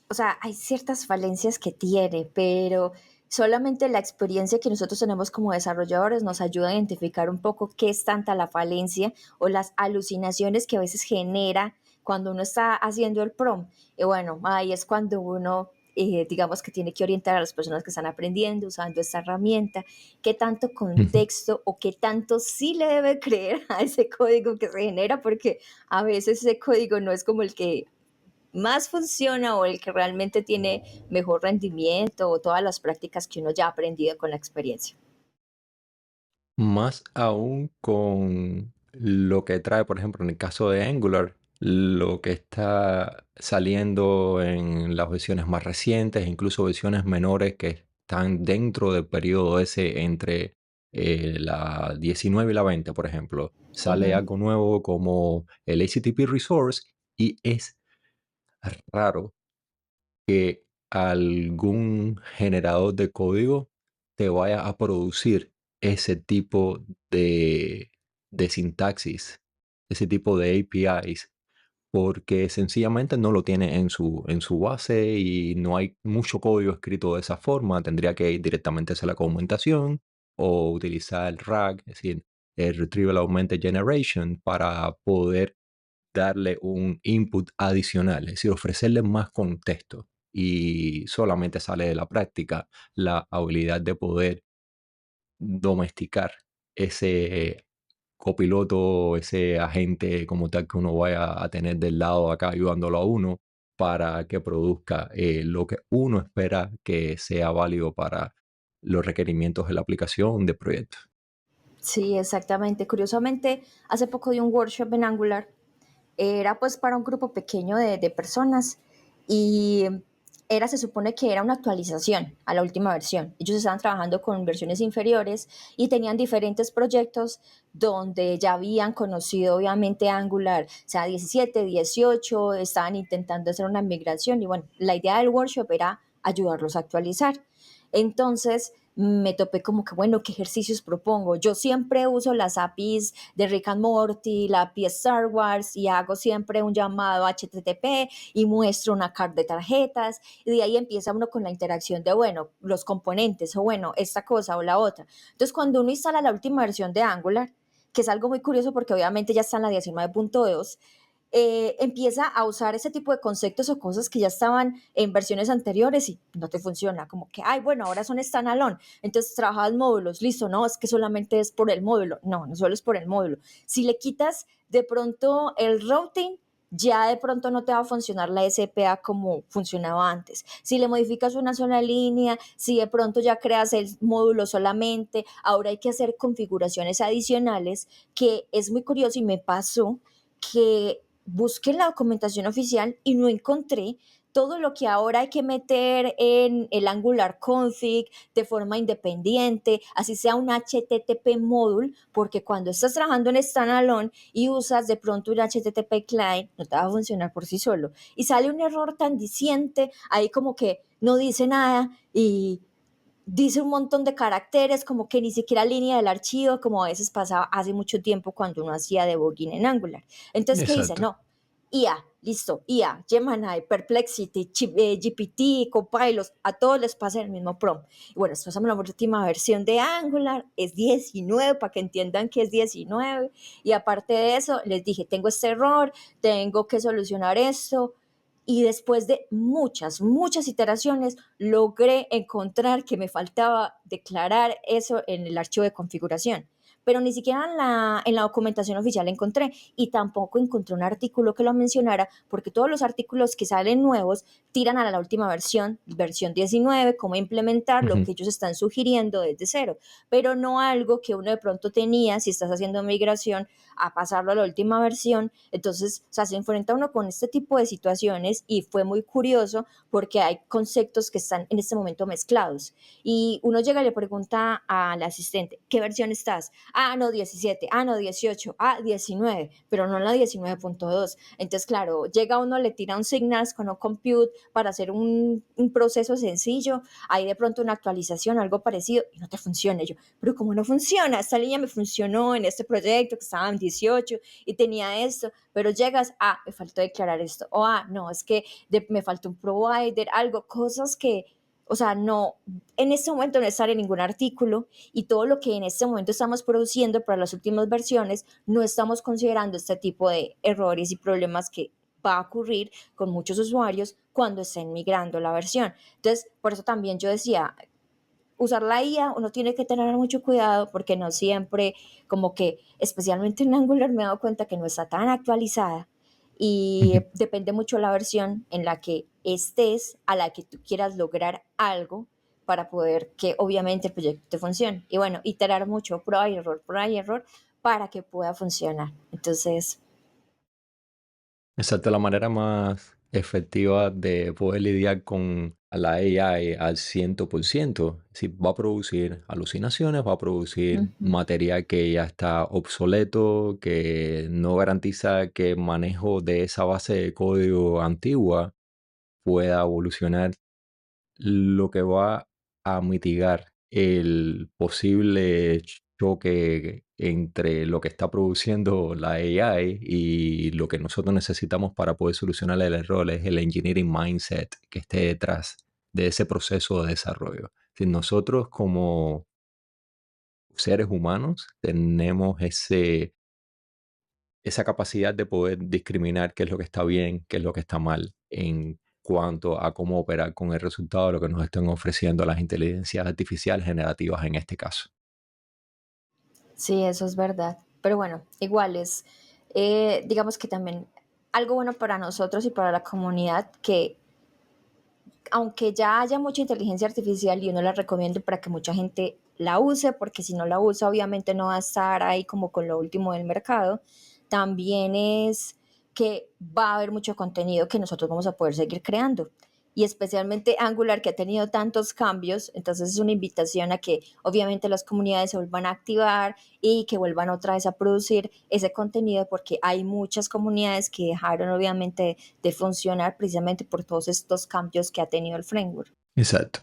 o sea, hay ciertas falencias que tiene, pero solamente la experiencia que nosotros tenemos como desarrolladores nos ayuda a identificar un poco qué es tanta la falencia o las alucinaciones que a veces genera cuando uno está haciendo el prompt. Y bueno, ahí es cuando uno, digamos que tiene que orientar a las personas que están aprendiendo usando esta herramienta, qué tanto contexto o qué tanto sí le debe creer a ese código que se genera, porque a veces ese código no es como el que más funciona o el que realmente tiene mejor rendimiento o todas las prácticas que uno ya ha aprendido con la experiencia. Más aún con lo que trae, por ejemplo, en el caso de Angular, lo que está saliendo en las versiones más recientes, incluso versiones menores que están dentro del periodo ese entre la 19 y la 20, por ejemplo. Sale Ujú. algo nuevo como el HTTP Resource y es raro que algún generador de código te vaya a producir ese tipo de sintaxis, ese tipo de APIs, porque sencillamente no lo tiene en su base y no hay mucho código escrito de esa forma. Tendría que ir directamente hacia la documentación o utilizar el RAG, es decir, el Retrieval Augmented Generation, para poder darle un input adicional, es decir, ofrecerle más contexto. Y solamente sale de la práctica la habilidad de poder domesticar ese copiloto, ese agente como tal que uno vaya a tener del lado de acá ayudándolo a uno para que produzca lo que uno espera que sea válido para los requerimientos de la aplicación de proyecto. Sí, exactamente. Curiosamente, hace poco di un workshop en Angular. Era pues para un grupo pequeño de personas y era, se supone que era una actualización a la última versión. Ellos estaban trabajando con versiones inferiores y tenían diferentes proyectos donde ya habían conocido obviamente Angular, o sea, 17, 18, estaban intentando hacer una migración y bueno, la idea del workshop era ayudarlos a actualizar. Entonces, me topé como que, bueno, ¿qué ejercicios propongo? Yo siempre uso las APIs de Rick and Morty, la API Star Wars y hago siempre un llamado HTTP y muestro una card de tarjetas y de ahí empieza uno con la interacción de, bueno, los componentes o bueno, esta cosa o la otra. Entonces, cuando uno instala la última versión de Angular, que es algo muy curioso porque obviamente ya está en la 19.2, empieza a usar ese tipo de conceptos o cosas que ya estaban en versiones anteriores y no te funciona, como que, ay, bueno, ahora son standalone, entonces trabajas módulos, listo, no, es que solamente es por el módulo, no, no solo es por el módulo. Si le quitas de pronto el routing, ya de pronto no te va a funcionar la SPA como funcionaba antes. Si le modificas una sola línea, si de pronto ya creas el módulo solamente, ahora hay que hacer configuraciones adicionales, que es muy curioso y me pasó que busqué la documentación oficial y no encontré todo lo que ahora hay que meter en el Angular config de forma independiente, así sea un HTTP módulo, porque cuando estás trabajando en standalone y usas de pronto un HTTP client, no te va a funcionar por sí solo. Y sale un error tan diciente, ahí como que no dice nada y dice un montón de caracteres, como que ni siquiera línea del archivo, como a veces pasaba hace mucho tiempo cuando uno hacía debugging en Angular. Entonces, ¿qué dice? Exacto. No, IA, listo, IA, Gemini, Perplexity, GPT, Copilot, a todos les pasa el mismo prompt. Y bueno, estamos en la última versión de Angular, es 19, para que entiendan que es 19. Y aparte de eso, les dije, tengo este error, tengo que solucionar esto, y después de muchas, muchas iteraciones, logré encontrar que me faltaba declarar eso en el archivo de configuración. Pero ni siquiera en la documentación oficial encontré y tampoco encontré un artículo que lo mencionara porque todos los artículos que salen nuevos tiran a la última versión, versión 19, cómo implementar lo Ujú. que ellos están sugiriendo desde cero, pero no algo que uno de pronto tenía si estás haciendo migración a pasarlo a la última versión. Entonces, o sea, se enfrenta uno con este tipo de situaciones y fue muy curioso porque hay conceptos que están en este momento mezclados. Y uno llega y le pregunta al asistente, ¿qué versión estás? Ah, no, 17, ah, no, 18, ah, 19, pero no la 19.2. Entonces, claro, llega uno, le tira un signals con un compute para hacer un proceso sencillo, hay de pronto una actualización, algo parecido, y no te funciona. Y yo, pero ¿cómo no funciona? Esta línea me funcionó en este proyecto que estaba en 18 y tenía esto, pero llegas, ah, me faltó declarar esto, o ah, no, es que me faltó un provider, algo, cosas que, o sea, no, en este momento no sale ningún artículo y todo lo que en este momento estamos produciendo para las últimas versiones, no estamos considerando este tipo de errores y problemas que va a ocurrir con muchos usuarios cuando estén migrando la versión. Entonces, por eso también yo decía, usar la IA uno tiene que tener mucho cuidado porque no siempre, como que especialmente en Angular me he dado cuenta que no está tan actualizada y Ujú. depende mucho la versión en la que estés, a la que tú quieras lograr algo para poder que obviamente el proyecto te funcione. Y bueno, iterar mucho, prueba y error para que pueda funcionar. Entonces, Exacto, la manera más efectiva de poder lidiar con la AI al 100%, si va a producir alucinaciones, va a producir ujú. material que ya está obsoleto, que no garantiza que el manejo de esa base de código antigua pueda evolucionar, lo que va a mitigar el posible choque entre lo que está produciendo la AI y lo que nosotros necesitamos para poder solucionar el error es el engineering mindset que esté detrás de ese proceso de desarrollo. Si nosotros como seres humanos tenemos esa capacidad de poder discriminar qué es lo que está bien, qué es lo que está mal en cuanto a cómo operar con el resultado de lo que nos están ofreciendo las inteligencias artificiales generativas en este caso. Sí, eso es verdad. Pero bueno, igual es, digamos que también algo bueno para nosotros y para la comunidad que aunque ya haya mucha inteligencia artificial y uno la recomiende para que mucha gente la use, porque si no la usa obviamente no va a estar ahí como con lo último del mercado, también es que va a haber mucho contenido que nosotros vamos a poder seguir creando. Y especialmente Angular, que ha tenido tantos cambios, entonces es una invitación a que obviamente las comunidades se vuelvan a activar y que vuelvan otra vez a producir ese contenido, porque hay muchas comunidades que dejaron obviamente de funcionar precisamente por todos estos cambios que ha tenido el framework. Exacto.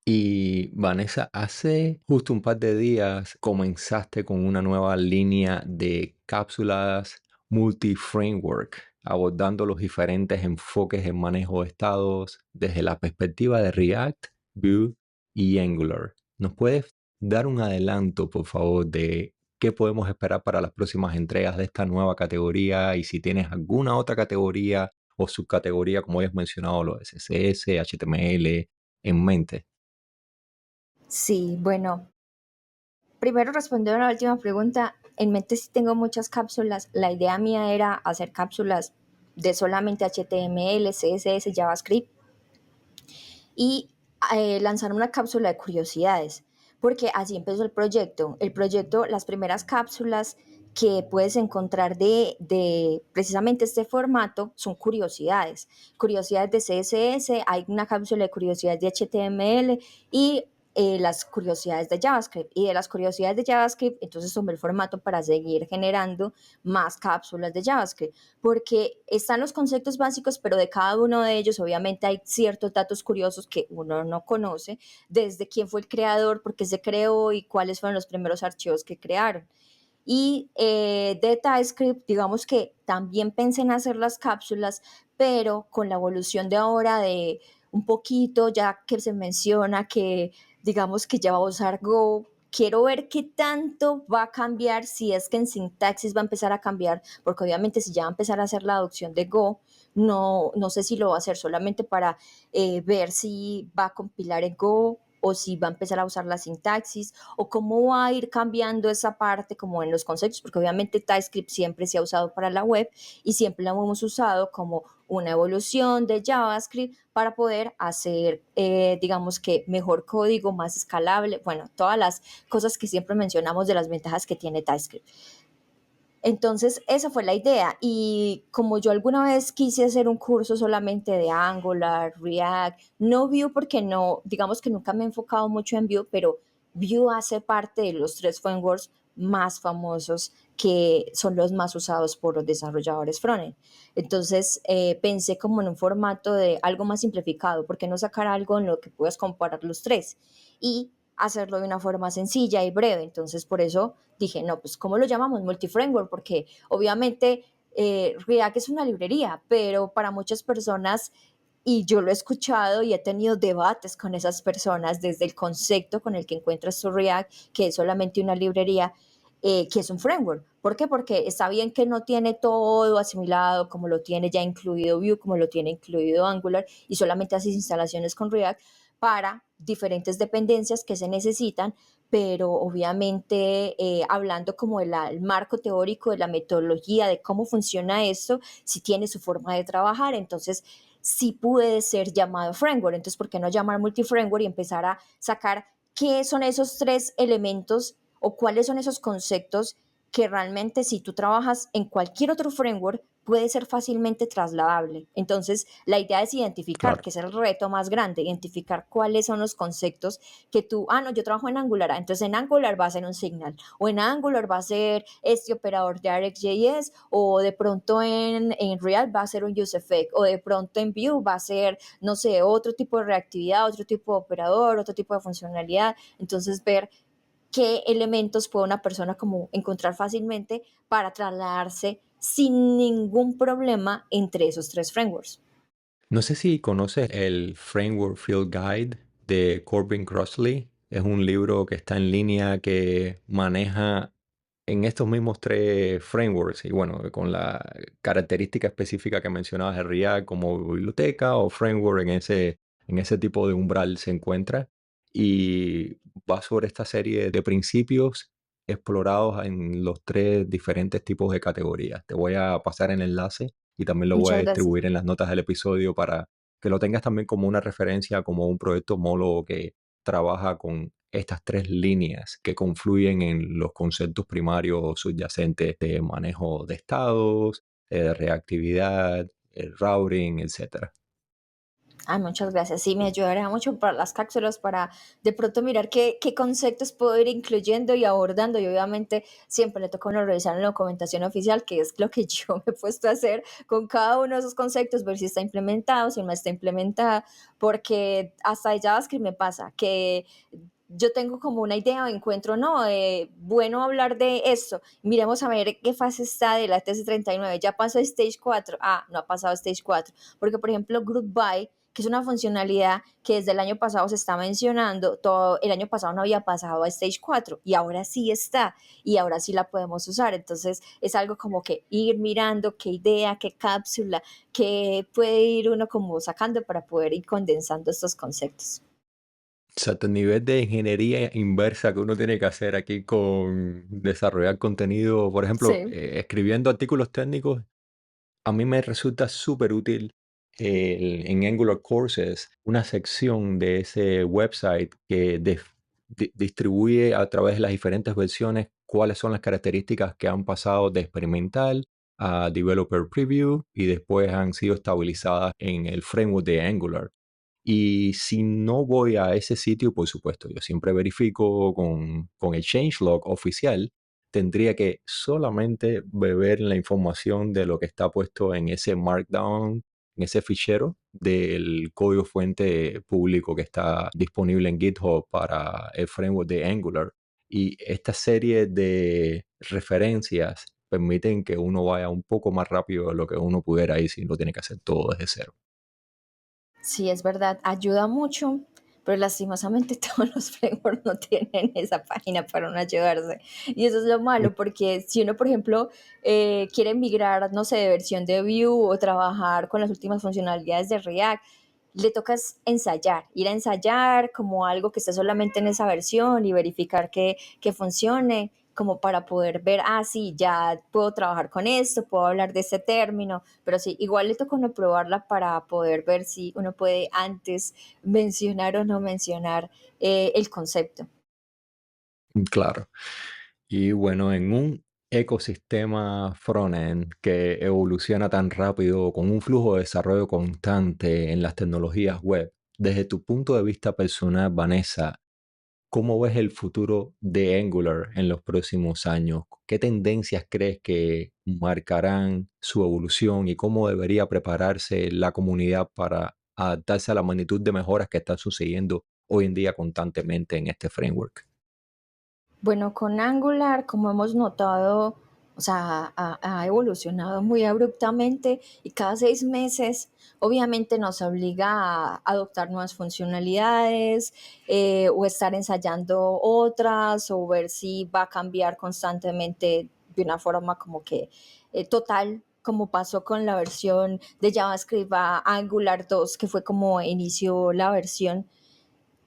Y Vanessa, hace justo un par de días comenzaste con una nueva línea de cápsulas multi-framework, abordando los diferentes enfoques en manejo de estados desde la perspectiva de React, Vue y Angular. ¿Nos puedes dar un adelanto, por favor, de qué podemos esperar para las próximas entregas de esta nueva categoría y si tienes alguna otra categoría o subcategoría, como hayas mencionado, los CSS, HTML, en mente? Sí, bueno, primero respondiendo a la última pregunta, en mente sí tengo muchas cápsulas. La idea mía era hacer cápsulas de solamente HTML, CSS, JavaScript y lanzar una cápsula de curiosidades, porque así empezó el proyecto. El proyecto, las primeras cápsulas que puedes encontrar de precisamente este formato son curiosidades. Curiosidades de CSS, hay una cápsula de curiosidades de HTML y las curiosidades de JavaScript. Y de las curiosidades de JavaScript, entonces tomé el formato para seguir generando más cápsulas de JavaScript, porque están los conceptos básicos, pero de cada uno de ellos obviamente hay ciertos datos curiosos que uno no conoce, desde quién fue el creador, por qué se creó y cuáles fueron los primeros archivos que crearon. Y de TypeScript, digamos que también pensé en hacer las cápsulas, pero con la evolución de ahora de un poquito, ya que se menciona que digamos que ya va a usar Go, quiero ver qué tanto va a cambiar, si es que en sintaxis va a empezar a cambiar, porque obviamente si ya va a empezar a hacer la adopción de Go, no sé si lo va a hacer solamente para ver si va a compilar en Go o si va a empezar a usar la sintaxis o cómo va a ir cambiando esa parte como en los conceptos, porque obviamente TypeScript siempre se ha usado para la web y siempre la hemos usado como una evolución de JavaScript para poder hacer, digamos que mejor código, más escalable, bueno, todas las cosas que siempre mencionamos de las ventajas que tiene TypeScript. Entonces, esa fue la idea. Y como yo alguna vez quise hacer un curso solamente de Angular, React, no Vue porque no, digamos que nunca me he enfocado mucho en Vue, pero Vue hace parte de los tres frameworks más famosos que son los más usados por los desarrolladores frontend. Entonces, pensé como en un formato de algo más simplificado, ¿por qué no sacar algo en lo que puedas comparar los tres? Y hacerlo de una forma sencilla y breve. Entonces, por eso dije, no, pues, ¿cómo lo llamamos? Multiframework, porque obviamente React es una librería, pero para muchas personas, y yo lo he escuchado y he tenido debates con esas personas desde el concepto con el que encuentras tu React, que es solamente una librería, que es un framework. ¿Por qué? Porque está bien que no tiene todo asimilado como lo tiene ya incluido Vue, como lo tiene incluido Angular, y solamente haces instalaciones con React para diferentes dependencias que se necesitan, pero obviamente hablando como el marco teórico de la metodología, de cómo funciona esto, si tiene su forma de trabajar, entonces sí puede ser llamado framework. Entonces, ¿por qué no llamar multiframework y empezar a sacar qué son esos tres elementos o cuáles son esos conceptos que realmente si tú trabajas en cualquier otro framework puede ser fácilmente trasladable? Entonces, la idea es identificar, Claro. que es el reto más grande, identificar cuáles son los conceptos que tú, no, yo trabajo en Angular, entonces en Angular va a ser un Signal, o en Angular va a ser este operador de RxJS, o de pronto en React va a ser un UseEffect, o de pronto en Vue va a ser, no sé, otro tipo de reactividad, otro tipo de operador, otro tipo de funcionalidad. Entonces, ver qué elementos puede una persona como encontrar fácilmente para trasladarse sin ningún problema entre esos tres frameworks. No sé si conoces el Framework Field Guide de Corbin Crossley. Es un libro que está en línea que maneja en estos mismos tres frameworks y bueno, con la característica específica que mencionabas de React como biblioteca o framework en ese tipo de umbral se encuentra y va sobre esta serie de principios explorados en los tres diferentes tipos de categorías. Te voy a pasar el enlace y también lo voy a Muchas gracias. distribuir en las notas del episodio para que lo tengas también como una referencia, como un proyecto homólogo que trabaja con estas tres líneas que confluyen en los conceptos primarios o subyacentes de manejo de estados, reactividad, routing, etcétera. Muchas gracias. Sí, me ayudará mucho para las cápsulas, para de pronto mirar qué conceptos puedo ir incluyendo y abordando. Y obviamente siempre le toca a uno revisar en la documentación oficial, que es lo que yo me he puesto a hacer con cada uno de esos conceptos, ver si está implementado, si no está implementada, porque hasta de JavaScript me pasa que yo tengo como una idea o encuentro, no, bueno hablar de esto, miremos a ver qué fase está de la TS39, ya pasó Stage 4, no ha pasado Stage 4, porque por ejemplo Group By, que es una funcionalidad que desde el año pasado se está mencionando, todo el año pasado no había pasado a Stage 4 y ahora sí está y ahora sí la podemos usar. Entonces es algo como que ir mirando qué idea, qué cápsula, qué puede ir uno como sacando para poder ir condensando estos conceptos. Exacto, el nivel de ingeniería inversa que uno tiene que hacer aquí con desarrollar contenido, por ejemplo, Sí, escribiendo artículos técnicos. A mí me resulta súper útil en Angular Courses una sección de ese website que distribuye a través de las diferentes versiones cuáles son las características que han pasado de experimental a Developer Preview y después han sido estabilizadas en el framework de Angular. Y si no voy a ese sitio, por supuesto, yo siempre verifico con el changelog oficial, tendría que solamente beber la información de lo que está puesto en ese markdown, en ese fichero del código fuente público que está disponible en GitHub para el framework de Angular. Y esta serie de referencias permiten que uno vaya un poco más rápido de lo que uno pudiera ir si no tiene que hacer todo desde cero. sí, es verdad, ayuda mucho, pero lastimosamente todos los frameworks no tienen esa página para uno ayudarse. Y eso es lo malo, porque si uno, por ejemplo, quiere migrar, no sé, de versión de Vue o trabajar con las últimas funcionalidades de React, le toca ensayar, ir a ensayar como algo que esté solamente en esa versión y verificar que funcione, como para poder ver, sí, ya puedo trabajar con esto, puedo hablar de este término, pero sí, igual le toca a uno probarla para poder ver si uno puede antes mencionar o no mencionar el concepto. Claro. Y bueno, en un ecosistema frontend que evoluciona tan rápido, con un flujo de desarrollo constante en las tecnologías web, desde tu punto de vista personal, Vanessa, ¿cómo ves el futuro de Angular en los próximos años? ¿Qué tendencias crees que marcarán su evolución y cómo debería prepararse la comunidad para adaptarse a la magnitud de mejoras que están sucediendo hoy en día constantemente en este framework? Bueno, con Angular, como hemos notado, O sea, ha evolucionado muy abruptamente y cada 6 meses obviamente nos obliga a adoptar nuevas funcionalidades o estar ensayando otras o ver si va a cambiar constantemente de una forma como que total, como pasó con la versión de JavaScript a Angular 2, que fue como inició la versión,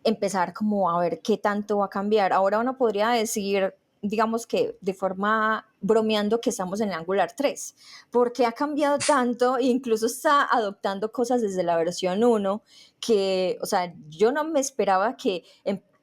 empezar como a ver qué tanto va a cambiar. Ahora uno podría decir, digamos que de forma bromeando, que estamos en el Angular 3, porque ha cambiado tanto e incluso está adoptando cosas desde la versión 1 que, o sea, yo no me esperaba que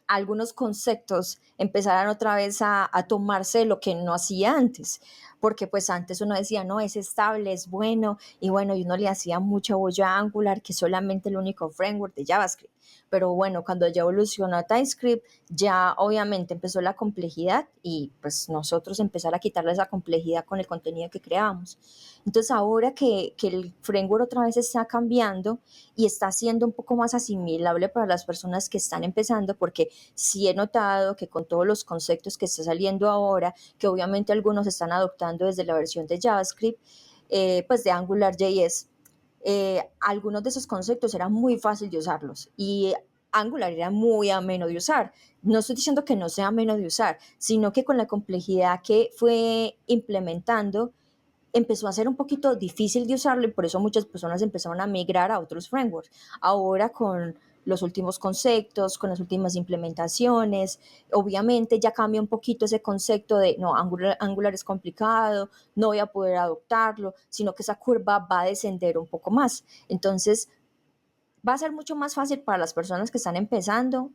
algunos conceptos empezaran otra vez a tomarse lo que no hacía antes, porque pues antes uno decía, no, es estable, es bueno, y bueno, y uno le hacía mucha bulla a Angular, que es solamente el único framework de JavaScript. Pero bueno, cuando ya evolucionó a TypeScript, ya obviamente empezó la complejidad y pues nosotros empezar a quitarle esa complejidad con el contenido que creamos. Entonces ahora que el framework otra vez está cambiando y está siendo un poco más asimilable para las personas que están empezando, porque sí he notado que con todos los conceptos que está saliendo ahora, que obviamente algunos están adoptando desde la versión de JavaScript, pues de AngularJS, algunos de esos conceptos era muy fácil de usarlos y Angular era muy ameno de usar. No estoy diciendo que no sea ameno de usar, sino que con la complejidad que fue implementando, empezó a ser un poquito difícil de usarlo y por eso muchas personas empezaron a migrar a otros frameworks. Ahora con los últimos conceptos, con las últimas implementaciones, obviamente ya cambia un poquito ese concepto de, no, Angular es complicado, no voy a poder adoptarlo, sino que esa curva va a descender un poco más. Entonces, va a ser mucho más fácil para las personas que están empezando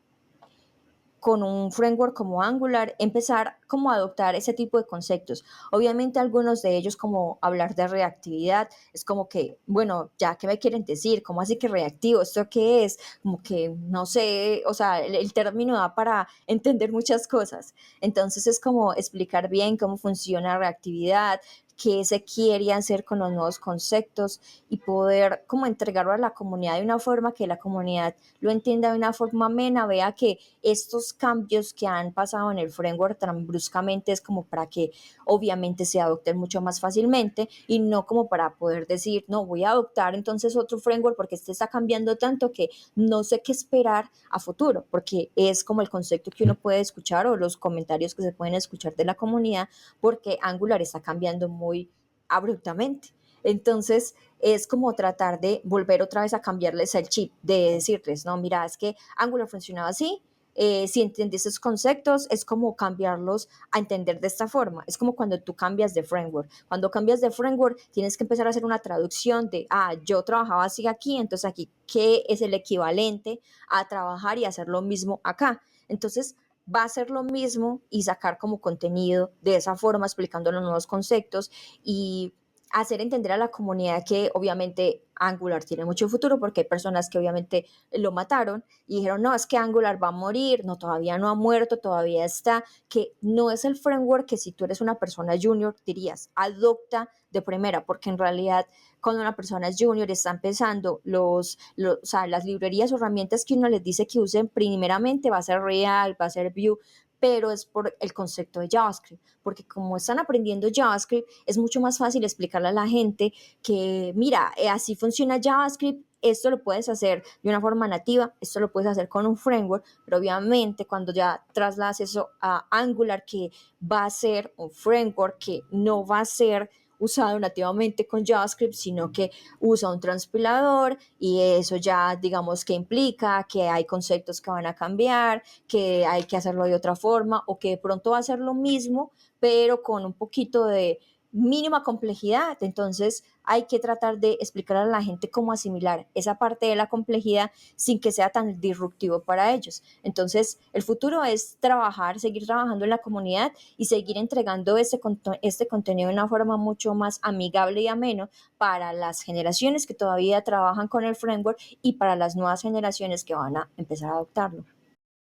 con un framework como Angular, empezar como a adoptar ese tipo de conceptos. Obviamente algunos de ellos, como hablar de reactividad, es como que, bueno, ya, ¿qué me quieren decir? ¿Cómo así que reactivo? ¿Esto qué es? Como que no sé, o sea, el término da para entender muchas cosas. Entonces es como explicar bien cómo funciona reactividad, qué se quiere hacer con los nuevos conceptos y poder como entregarlo a la comunidad de una forma que la comunidad lo entienda de una forma amena, vea que estos cambios que han pasado en el framework tan bruscamente es como para que obviamente se adopten mucho más fácilmente y no como para poder decir, no, voy a adoptar entonces otro framework porque este está cambiando tanto que no sé qué esperar a futuro, porque es como el concepto que uno puede escuchar o los comentarios que se pueden escuchar de la comunidad, porque Angular está cambiando muy abruptamente. Entonces, es como tratar de volver otra vez a cambiarles el chip, de decirles, no, mira, es que Angular funcionaba así, si entiendes esos conceptos, es como cambiarlos a entender de esta forma. Es como cuando tú cambias de framework. Cuando cambias de framework, tienes que empezar a hacer una traducción de, yo trabajaba así aquí, entonces aquí, ¿qué es el equivalente a trabajar y hacer lo mismo acá? Entonces, va a ser lo mismo y sacar como contenido de esa forma, explicando los nuevos conceptos y hacer entender a la comunidad que obviamente Angular tiene mucho futuro porque hay personas que obviamente lo mataron y dijeron, no, es que Angular va a morir, no, todavía no ha muerto, todavía está, que no es el framework que si tú eres una persona junior dirías, adopta de primera, porque en realidad cuando una persona es junior está empezando, o sea, las librerías o herramientas que uno les dice que usen primeramente va a ser React, va a ser Vue, pero es por el concepto de JavaScript, porque como están aprendiendo JavaScript, es mucho más fácil explicarle a la gente que, mira, así funciona JavaScript, esto lo puedes hacer de una forma nativa, esto lo puedes hacer con un framework, pero obviamente cuando ya trasladas eso a Angular, que va a ser un framework que no va a ser usado nativamente con JavaScript, sino que usa un transpilador y eso ya digamos que implica que hay conceptos que van a cambiar, que hay que hacerlo de otra forma o que de pronto va a ser lo mismo, pero con un poquito de mínima complejidad. Entonces hay que tratar de explicar a la gente cómo asimilar esa parte de la complejidad sin que sea tan disruptivo para ellos. Entonces el futuro es trabajar, seguir trabajando en la comunidad y seguir entregando este contenido de una forma mucho más amigable y ameno para las generaciones que todavía trabajan con el framework y para las nuevas generaciones que van a empezar a adoptarlo.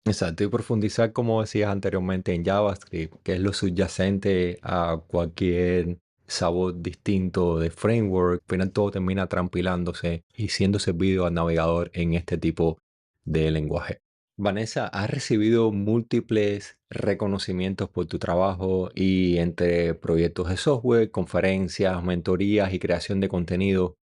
Exacto, y profundizar, como decías anteriormente, en JavaScript, que es lo subyacente a cualquier sabor distinto de framework. Al final todo termina trampilándose y siendo servido al navegador en este tipo de lenguaje. Vanessa, ¿has recibido múltiples reconocimientos por tu trabajo y entre proyectos de software, conferencias, mentorías y creación de contenido?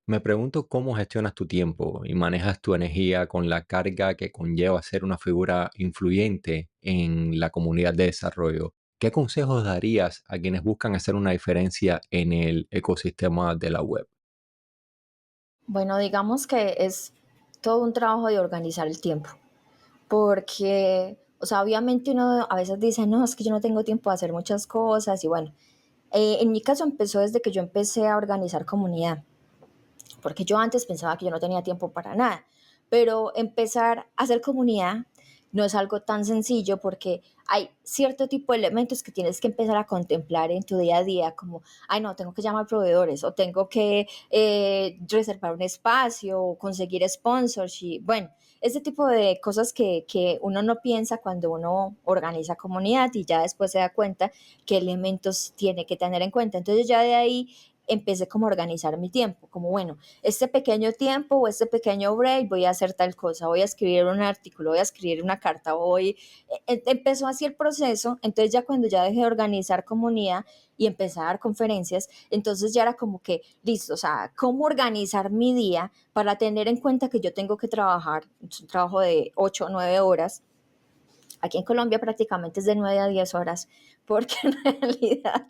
Me pregunto cómo gestionas tu tiempo y manejas tu energía con la carga que conlleva ser una figura influyente en la comunidad de desarrollo. ¿Qué consejos darías a quienes buscan hacer una diferencia en el ecosistema de la web? Bueno, digamos que es todo un trabajo de organizar el tiempo, porque, o sea, obviamente uno a veces dice, no, es que yo no tengo tiempo de hacer muchas cosas y bueno, en mi caso empezó desde que yo empecé a organizar comunidad, porque yo antes pensaba que yo no tenía tiempo para nada, pero empezar a hacer comunidad no es algo tan sencillo porque hay cierto tipo de elementos que tienes que empezar a contemplar en tu día a día, como, ay no, tengo que llamar proveedores o tengo que reservar un espacio o conseguir sponsorship, bueno, ese tipo de cosas que uno no piensa cuando uno organiza comunidad y ya después se da cuenta qué elementos tiene que tener en cuenta. Entonces ya de ahí empecé como a organizar mi tiempo, como bueno, este pequeño tiempo o este pequeño break voy a hacer tal cosa, voy a escribir un artículo, voy a escribir una carta, empezó así el proceso, entonces ya cuando ya dejé de organizar comunidad y empecé a dar conferencias, entonces ya era como que, listo, o sea, cómo organizar mi día para tener en cuenta que yo tengo que trabajar, es un trabajo de 8 o 9 horas, aquí en Colombia prácticamente es de 9 a 10 horas, porque en realidad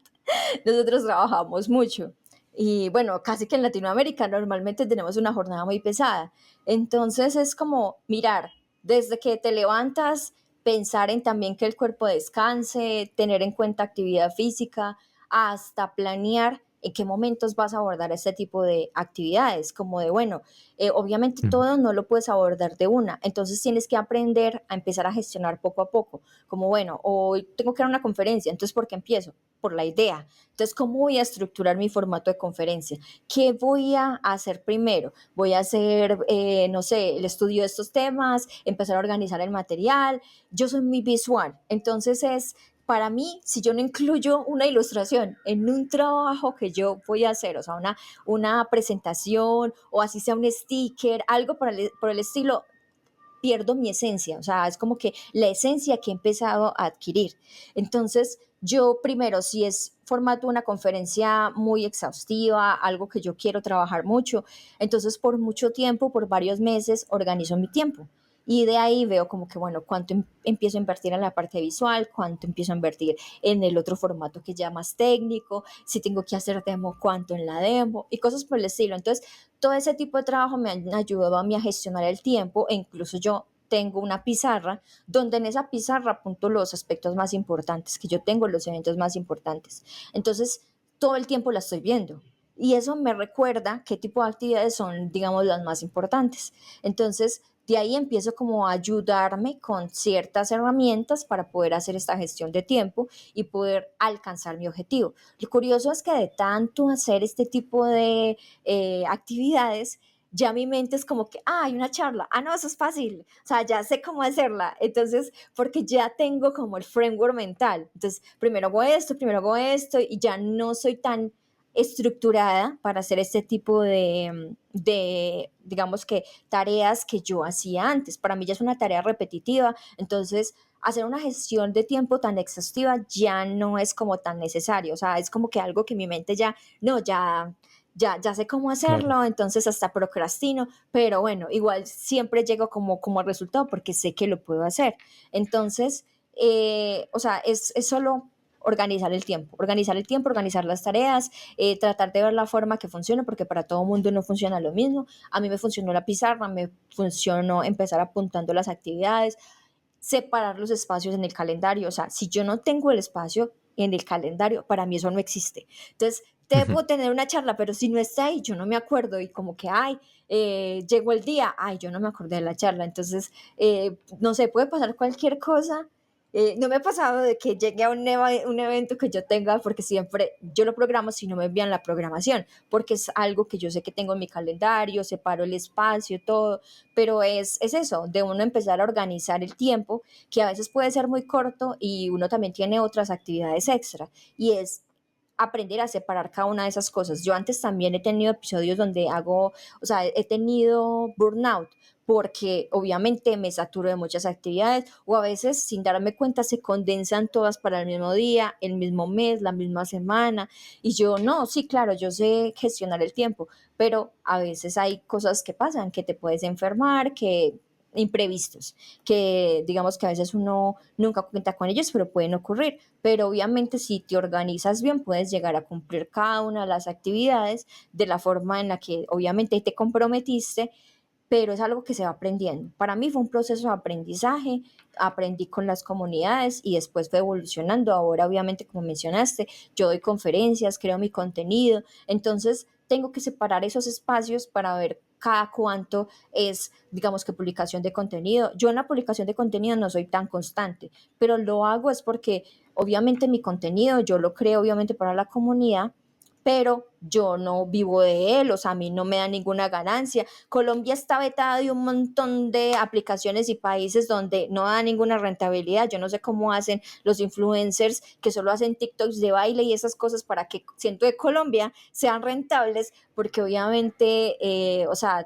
nosotros trabajamos mucho. Y bueno, casi que en Latinoamérica normalmente tenemos una jornada muy pesada. Entonces es como mirar, desde que te levantas, pensar en también que el cuerpo descanse, tener en cuenta actividad física, hasta planear en qué momentos vas a abordar este tipo de actividades, como de, bueno, obviamente Ujú. todo no lo puedes abordar de una, entonces tienes que aprender a empezar a gestionar poco a poco, como bueno, hoy tengo que dar una conferencia, entonces ¿por qué empiezo? Por la idea. Entonces, ¿cómo voy a estructurar mi formato de conferencia? ¿Qué voy a hacer primero? Voy a hacer, no sé, el estudio de estos temas, empezar a organizar el material. Yo soy muy visual, entonces es para mí, si yo no incluyo una ilustración en un trabajo que yo voy a hacer, o sea, una presentación o así sea un sticker, algo por el estilo, pierdo mi esencia, o sea, es como que la esencia que he empezado a adquirir. Entonces, yo primero, si es formato una conferencia muy exhaustiva, algo que yo quiero trabajar mucho, entonces por mucho tiempo, por varios meses, organizo mi tiempo. Y de ahí veo como que, bueno, cuánto empiezo a invertir en la parte visual, cuánto empiezo a invertir en el otro formato que ya más técnico, si tengo que hacer demo, cuánto en la demo y cosas por el estilo. Entonces, todo ese tipo de trabajo me han ayudado a mí a gestionar el tiempo e incluso yo tengo una pizarra donde en esa pizarra apunto los aspectos más importantes que yo tengo, los eventos más importantes. Entonces, todo el tiempo la estoy viendo. Y eso me recuerda qué tipo de actividades son, digamos, las más importantes. Entonces, de ahí empiezo como a ayudarme con ciertas herramientas para poder hacer esta gestión de tiempo y poder alcanzar mi objetivo. Lo curioso es que de tanto hacer este tipo de actividades, ya mi mente es como que, ah, hay una charla, ah, no, eso es fácil, o sea, ya sé cómo hacerla, entonces, porque ya tengo como el framework mental, entonces, primero hago esto, y ya no soy tan estructurada para hacer este tipo digamos que, tareas que yo hacía antes. Para mí ya es una tarea repetitiva, entonces hacer una gestión de tiempo tan exhaustiva ya no es como tan necesario, o sea, es como que algo que mi mente ya, no, ya sé cómo Claro. hacerlo, entonces hasta procrastino, pero bueno, igual siempre llego como al resultado porque sé que lo puedo hacer. Entonces, o sea, es solo organizar el tiempo, organizar las tareas, tratar de ver la forma que funcione, porque para todo mundo no funciona lo mismo. A mí me funcionó la pizarra, me funcionó empezar apuntando las actividades, separar los espacios en el calendario. O sea, si yo no tengo el espacio en el calendario, para mí eso no existe. Entonces, debo tener una charla, pero si no está ahí, yo no me acuerdo y como que, ay, llegó el día, ay, yo no me acordé de la charla. Entonces, no sé, puede pasar cualquier cosa. No me ha pasado de que llegue a un evento que yo tenga, porque siempre yo lo programo si no me envían la programación, porque es algo que yo sé que tengo en mi calendario, separo el espacio, todo, pero es eso, de uno empezar a organizar el tiempo, que a veces puede ser muy corto y uno también tiene otras actividades extra, y es aprender a separar cada una de esas cosas. Yo antes también he tenido episodios donde hago, o sea, he tenido burnout porque obviamente me saturo de muchas actividades o a veces sin darme cuenta se condensan todas para el mismo día, el mismo mes, la misma semana y yo no, sí, claro, yo sé gestionar el tiempo, pero a veces hay cosas que pasan, que te puedes enfermar, que imprevistos, que digamos que a veces uno nunca cuenta con ellos, pero pueden ocurrir. Pero obviamente si te organizas bien, puedes llegar a cumplir cada una de las actividades de la forma en la que obviamente te comprometiste, pero es algo que se va aprendiendo. Para mí fue un proceso de aprendizaje, aprendí con las comunidades y después fue evolucionando. Ahora, obviamente, como mencionaste, yo doy conferencias, creo mi contenido, entonces tengo que separar esos espacios para ver cada cuánto es, digamos que publicación de contenido. Yo en la publicación de contenido no soy tan constante, pero lo hago es porque obviamente mi contenido yo lo creo obviamente para la comunidad, pero yo no vivo de él, o sea, a mí no me da ninguna ganancia. Colombia está vetada de un montón de aplicaciones y países donde no da ninguna rentabilidad. Yo no sé cómo hacen los influencers que solo hacen TikToks de baile y esas cosas para que, siento de Colombia, sean rentables, porque obviamente, o sea,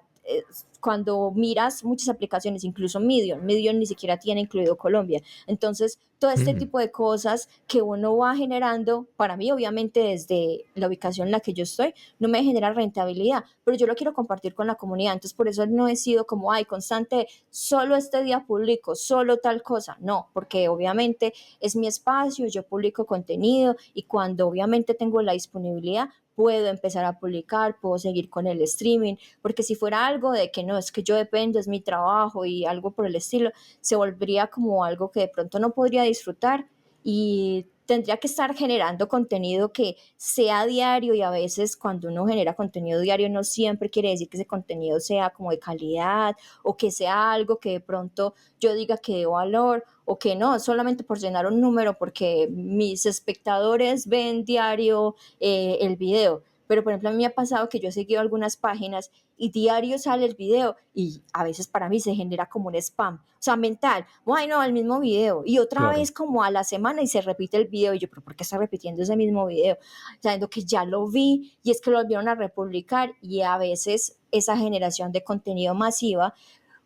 cuando miras muchas aplicaciones, incluso Medium ni siquiera tiene incluido Colombia. Entonces, todo este Mm. tipo de cosas que uno va generando, para mí, obviamente, desde la ubicación en la que yo estoy, no me genera rentabilidad, pero yo lo quiero compartir con la comunidad. Entonces, por eso no he sido como, ay, constante, solo este día publico, solo tal cosa. No, porque obviamente es mi espacio, yo publico contenido y cuando obviamente tengo la disponibilidad, puedo empezar a publicar, puedo seguir con el streaming, porque si fuera algo de que no, es que yo dependo, es mi trabajo y algo por el estilo, se volvería como algo que de pronto no podría disfrutar y tendría que estar generando contenido que sea diario y a veces cuando uno genera contenido diario no siempre quiere decir que ese contenido sea como de calidad o que sea algo que de pronto yo diga que de valor o que no, solamente por llenar un número porque mis espectadores ven diario el video. Pero por ejemplo a mí me ha pasado que yo he seguido algunas páginas y diario sale el video y a veces para mí se genera como un spam, o sea, mental, bueno, el mismo video y otra Claro. vez como a la semana y se repite el video y yo, pero ¿por qué está repitiendo ese mismo video? Sabiendo que ya lo vi y es que lo volvieron a republicar y a veces esa generación de contenido masiva,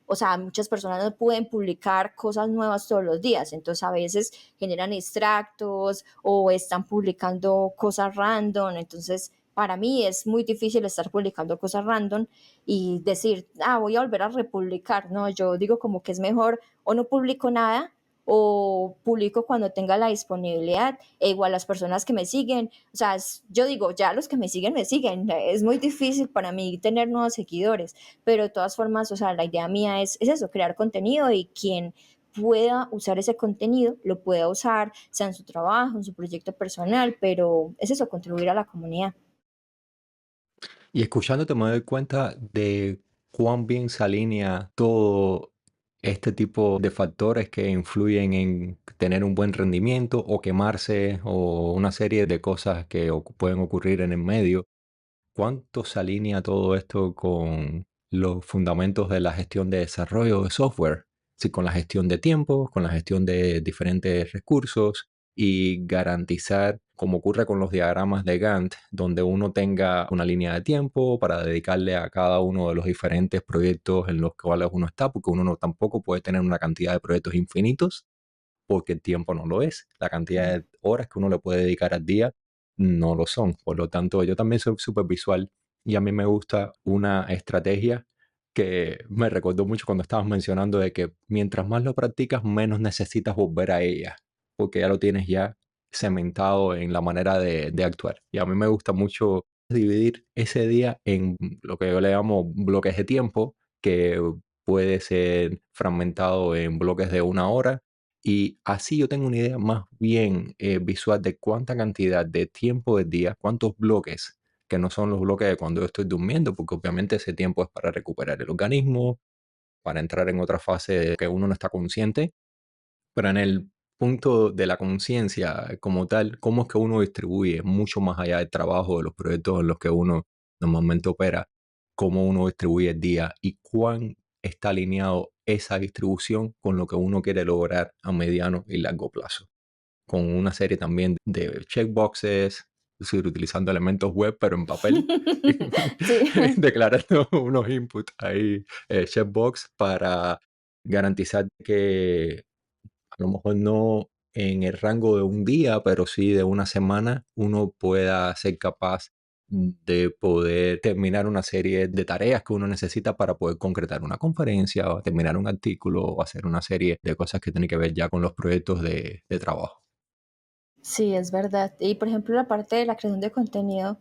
o sea, muchas personas no pueden publicar cosas nuevas todos los días, entonces a veces generan extractos o están publicando cosas random, entonces para mí es muy difícil estar publicando cosas random y decir, ah, voy a volver a republicar, no, yo digo como que es mejor o no publico nada o publico cuando tenga la disponibilidad, e igual las personas que me siguen, o sea, yo digo, ya los que me siguen, es muy difícil para mí tener nuevos seguidores, pero de todas formas, o sea, la idea mía es eso, crear contenido y quien pueda usar ese contenido, lo pueda usar, sea en su trabajo, en su proyecto personal, pero es eso, contribuir a la comunidad. Y escuchándote me doy cuenta de cuán bien se alinea todo este tipo de factores que influyen en tener un buen rendimiento o quemarse o una serie de cosas que pueden ocurrir en el medio. ¿Cuánto se alinea todo esto con los fundamentos de la gestión de desarrollo de software? Sí, con la gestión de tiempo, con la gestión de diferentes recursos y garantizar, como ocurre con los diagramas de Gantt, donde uno tenga una línea de tiempo para dedicarle a cada uno de los diferentes proyectos en los cuales uno está, porque uno no tampoco puede tener una cantidad de proyectos infinitos porque el tiempo no lo es. La cantidad de horas que uno le puede dedicar al día no lo son. Por lo tanto, yo también soy súper visual y a mí me gusta una estrategia que me recordó mucho cuando estabas mencionando de que mientras más lo practicas, menos necesitas volver a ella, porque ya lo tienes ya cementado en la manera de actuar. Y a mí me gusta mucho dividir ese día en lo que yo le llamo bloques de tiempo, que puede ser fragmentado en bloques de 1 hora y así yo tengo una idea más bien visual de cuánta cantidad de tiempo del día, cuántos bloques, que no son los bloques de cuando yo estoy durmiendo, porque obviamente ese tiempo es para recuperar el organismo, para entrar en otra fase de que uno no está consciente, pero en el punto de la conciencia como tal, cómo es que uno distribuye mucho más allá del trabajo, de los proyectos en los que uno normalmente opera, cómo uno distribuye el día y cuán está alineado esa distribución con lo que uno quiere lograr a mediano y largo plazo. Con una serie también de checkboxes, decir, utilizando elementos web, pero en papel, Sí. declarando unos inputs ahí, checkbox para garantizar que a lo mejor no en el rango de un día, pero sí de una semana, uno pueda ser capaz de poder terminar una serie de tareas que uno necesita para poder concretar una conferencia o terminar un artículo o hacer una serie de cosas que tienen que ver ya con los proyectos de trabajo. Sí, es verdad. Y por ejemplo, la parte de la creación de contenido,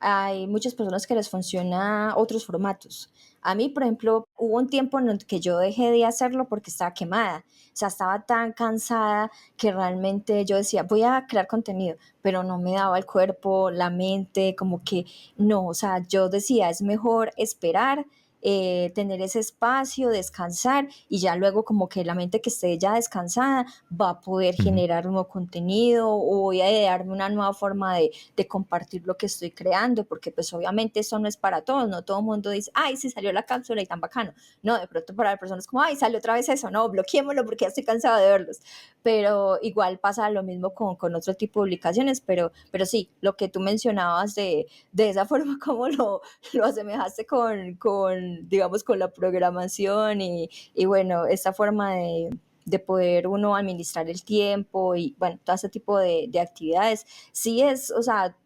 hay muchas personas que les funciona otros formatos. A mí, por ejemplo, hubo un tiempo en el que yo dejé de hacerlo porque estaba quemada. O sea, estaba tan cansada que realmente yo decía, voy a crear contenido, pero no me daba el cuerpo, la mente, como que no. O sea, yo decía, es mejor esperar, tener ese espacio, descansar y ya luego como que la mente que esté ya descansada va a poder Ujú, generar nuevo contenido o voy a darme una nueva forma de compartir lo que estoy creando, porque pues obviamente eso no es para todos, no todo el mundo dice, ay, sí salió la cápsula y tan bacano. No, de pronto para las personas como, ay, salió otra vez eso, no, bloqueémoslo porque ya estoy cansado de verlos. Pero igual pasa lo mismo con otro tipo de publicaciones, pero sí, lo que tú mencionabas de esa forma como lo asemejaste digamos, con la programación y bueno, esta forma de poder uno administrar el tiempo y bueno, todo ese tipo de actividades. Sí es, o sea,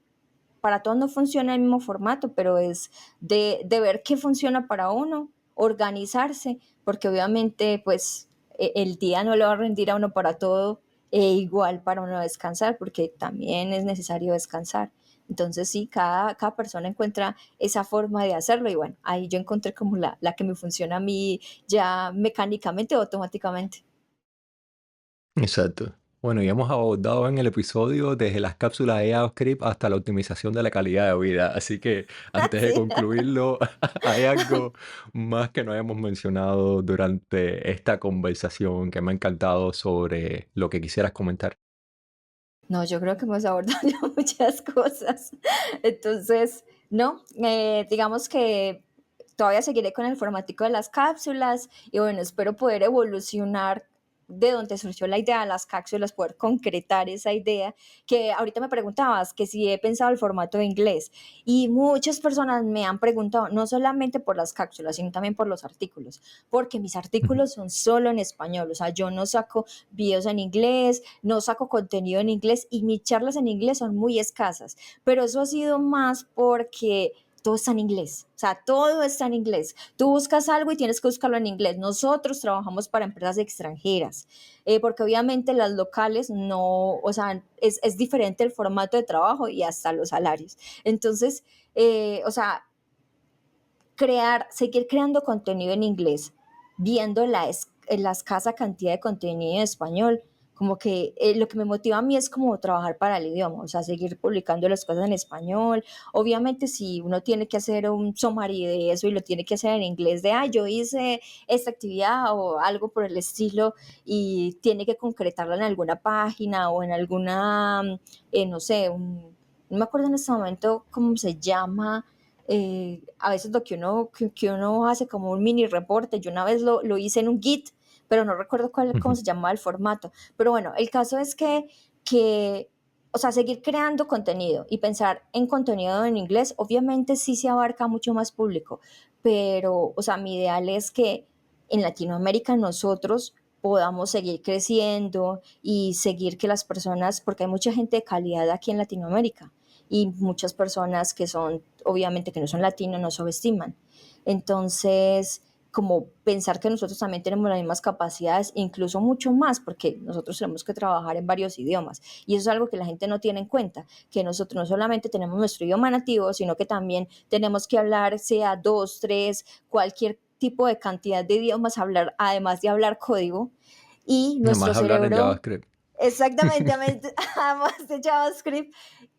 para todos no funciona el mismo formato, pero es de ver qué funciona para uno, organizarse, porque obviamente pues el día no le va a rendir a uno para todo e igual para uno descansar, porque también es necesario descansar. Entonces sí, cada persona encuentra esa forma de hacerlo y bueno, ahí yo encontré como la que me funciona a mí ya mecánicamente o automáticamente. exacto. Bueno, y hemos abordado en el episodio desde las cápsulas de JavaScript hasta la optimización de la calidad de vida. Así que antes de Sí. concluirlo, ¿hay algo más que no hayamos mencionado durante esta conversación que me ha encantado sobre lo que quisieras comentar? No, yo creo que hemos abordado ya muchas cosas. Entonces, no, digamos que todavía seguiré con el formatico de las cápsulas y bueno, espero poder evolucionar de donde surgió la idea de las cápsulas, poder concretar esa idea que ahorita me preguntabas que si he pensado el formato de inglés y muchas personas me han preguntado no solamente por las cápsulas, sino también por los artículos, porque mis Ujú. artículos son solo en español, o sea, yo no saco videos en inglés, no saco contenido en inglés y mis charlas en inglés son muy escasas, pero eso ha sido más porque todo está en inglés, o sea, todo está en inglés. Tú buscas algo y tienes que buscarlo en inglés. Nosotros trabajamos para empresas extranjeras, porque obviamente las locales no, o sea, es diferente el formato de trabajo y hasta los salarios. Entonces, o sea, seguir creando contenido en inglés, viendo la escasa cantidad de contenido en español, como que lo que me motiva a mí es como trabajar para el idioma, o sea, seguir publicando las cosas en español. Obviamente, si uno tiene que hacer un summary de eso y lo tiene que hacer en inglés, de, yo hice esta actividad o algo por el estilo y tiene que concretarla en alguna página o en alguna, no sé, no me acuerdo en este momento cómo se llama, a veces lo que uno hace como un mini reporte, yo una vez lo hice en un Git, pero no recuerdo cómo Ujú. se llamaba el formato. Pero bueno, el caso es que, o sea, seguir creando contenido y pensar en contenido en inglés, obviamente sí se abarca mucho más público, pero, o sea, mi ideal es que en Latinoamérica nosotros podamos seguir creciendo y seguir que las personas, porque hay mucha gente de calidad aquí en Latinoamérica y muchas personas que son, obviamente que no son latinos, nos subestiman. Entonces, como pensar que nosotros también tenemos las mismas capacidades, incluso mucho más, porque nosotros tenemos que trabajar en varios idiomas. Y eso es algo que la gente no tiene en cuenta, que nosotros no solamente tenemos nuestro idioma nativo, sino que también tenemos que hablar, sea dos, tres, cualquier tipo de cantidad de idiomas, hablar, además de hablar código. Y nuestro Además, hablar en cerebro, JavaScript. exactamente, además de JavaScript,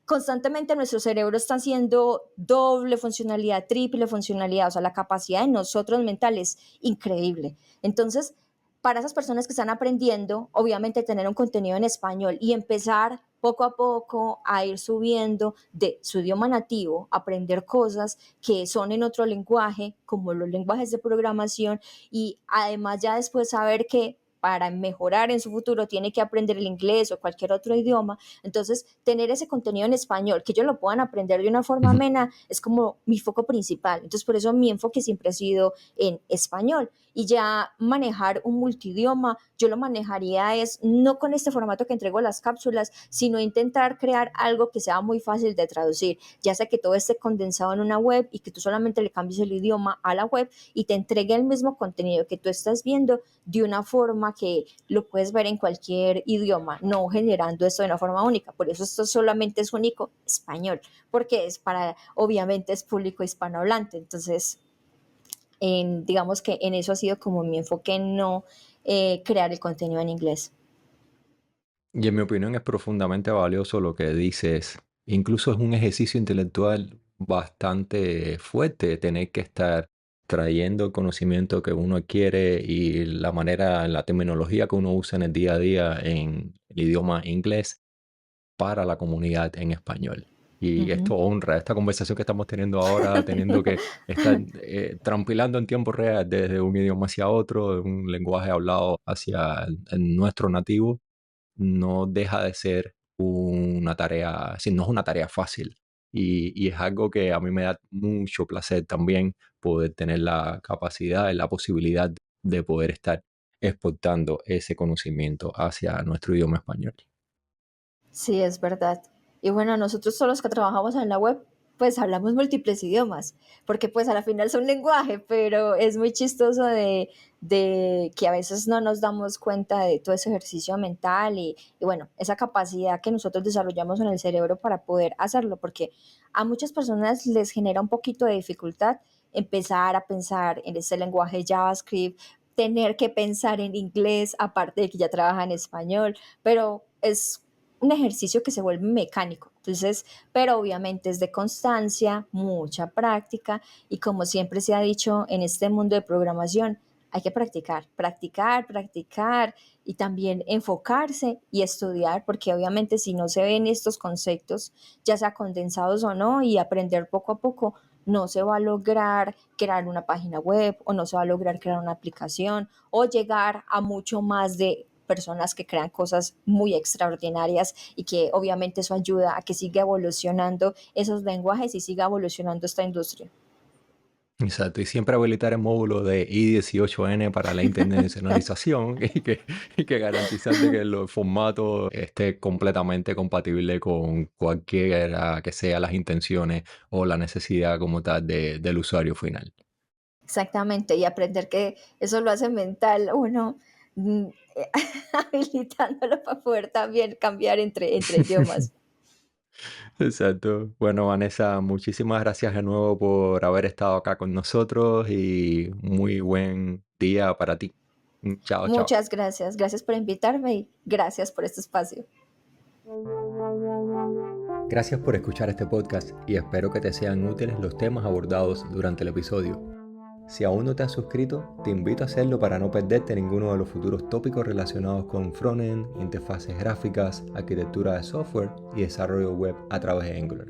constantemente nuestro cerebro está haciendo doble funcionalidad, triple funcionalidad, o sea, la capacidad de nosotros mental es increíble. Entonces, para esas personas que están aprendiendo, obviamente tener un contenido en español y empezar poco a poco a ir subiendo de su idioma nativo, aprender cosas que son en otro lenguaje, como los lenguajes de programación, y además ya después saber que para mejorar en su futuro tiene que aprender el inglés o cualquier otro idioma, entonces tener ese contenido en español, que ellos lo puedan aprender de una forma Ujú. amena, es como mi foco principal. Entonces por eso mi enfoque siempre ha sido en español. Y ya manejar un multidioma, yo lo manejaría es no con este formato que entrego las cápsulas, sino intentar crear algo que sea muy fácil de traducir, ya sea que todo esté condensado en una web y que tú solamente le cambies el idioma a la web y te entregue el mismo contenido que tú estás viendo de una forma que lo puedes ver en cualquier idioma, no generando esto de una forma única. Por eso esto solamente es único español, porque es para, obviamente es público hispanohablante. Entonces, digamos que en eso ha sido como mi enfoque, en no crear el contenido en inglés. Y en mi opinión es profundamente valioso lo que dices. Incluso es un ejercicio intelectual bastante fuerte tener que estar trayendo el conocimiento que uno adquiere y la manera, la terminología que uno usa en el día a día en el idioma inglés para la comunidad en español. Y Ujú. esto honra esta conversación que estamos teniendo ahora, teniendo que estar trampilando en tiempo real desde un idioma hacia otro, de un lenguaje hablado hacia el nuestro nativo, no deja de ser una tarea, sí, no es una tarea fácil. Y es algo que a mí me da mucho placer también poder tener la capacidad y la posibilidad de poder estar exportando ese conocimiento hacia nuestro idioma español. Sí, es verdad. Y bueno, nosotros todos los que trabajamos en la web, pues hablamos múltiples idiomas, porque pues a la final son lenguaje, pero es muy chistoso de que a veces no nos damos cuenta de todo ese ejercicio mental y bueno, esa capacidad que nosotros desarrollamos en el cerebro para poder hacerlo, porque a muchas personas les genera un poquito de dificultad empezar a pensar en ese lenguaje JavaScript, tener que pensar en inglés, aparte de que ya trabaja en español, pero es un ejercicio que se vuelve mecánico. Entonces, pero obviamente es de constancia, mucha práctica y como siempre se ha dicho en este mundo de programación, hay que practicar, practicar, practicar y también enfocarse y estudiar, porque obviamente si no se ven estos conceptos, ya sea condensados o no, y aprender poco a poco, no se va a lograr crear una página web o no se va a lograr crear una aplicación o llegar a mucho más de personas que crean cosas muy extraordinarias y que obviamente eso ayuda a que siga evolucionando esos lenguajes y siga evolucionando esta industria. Exacto, y siempre habilitar el módulo de I18N para la internacionalización y que garantizar de que el formato esté completamente compatible con cualquiera que sean las intenciones o la necesidad como tal del usuario final. Exactamente, y aprender que eso lo hace mental uno, mm, habilitándolo para poder también cambiar entre idiomas. Exacto. Bueno, Vanessa, muchísimas gracias de nuevo por haber estado acá con nosotros y muy buen día para ti. Chao, chao. Muchas gracias, gracias por invitarme y gracias por este espacio. Gracias por escuchar este podcast y espero que te sean útiles los temas abordados durante el episodio. Si aún no te has suscrito, te invito a hacerlo para no perderte ninguno de los futuros tópicos relacionados con frontend, interfaces gráficas, arquitectura de software y desarrollo web a través de Angular.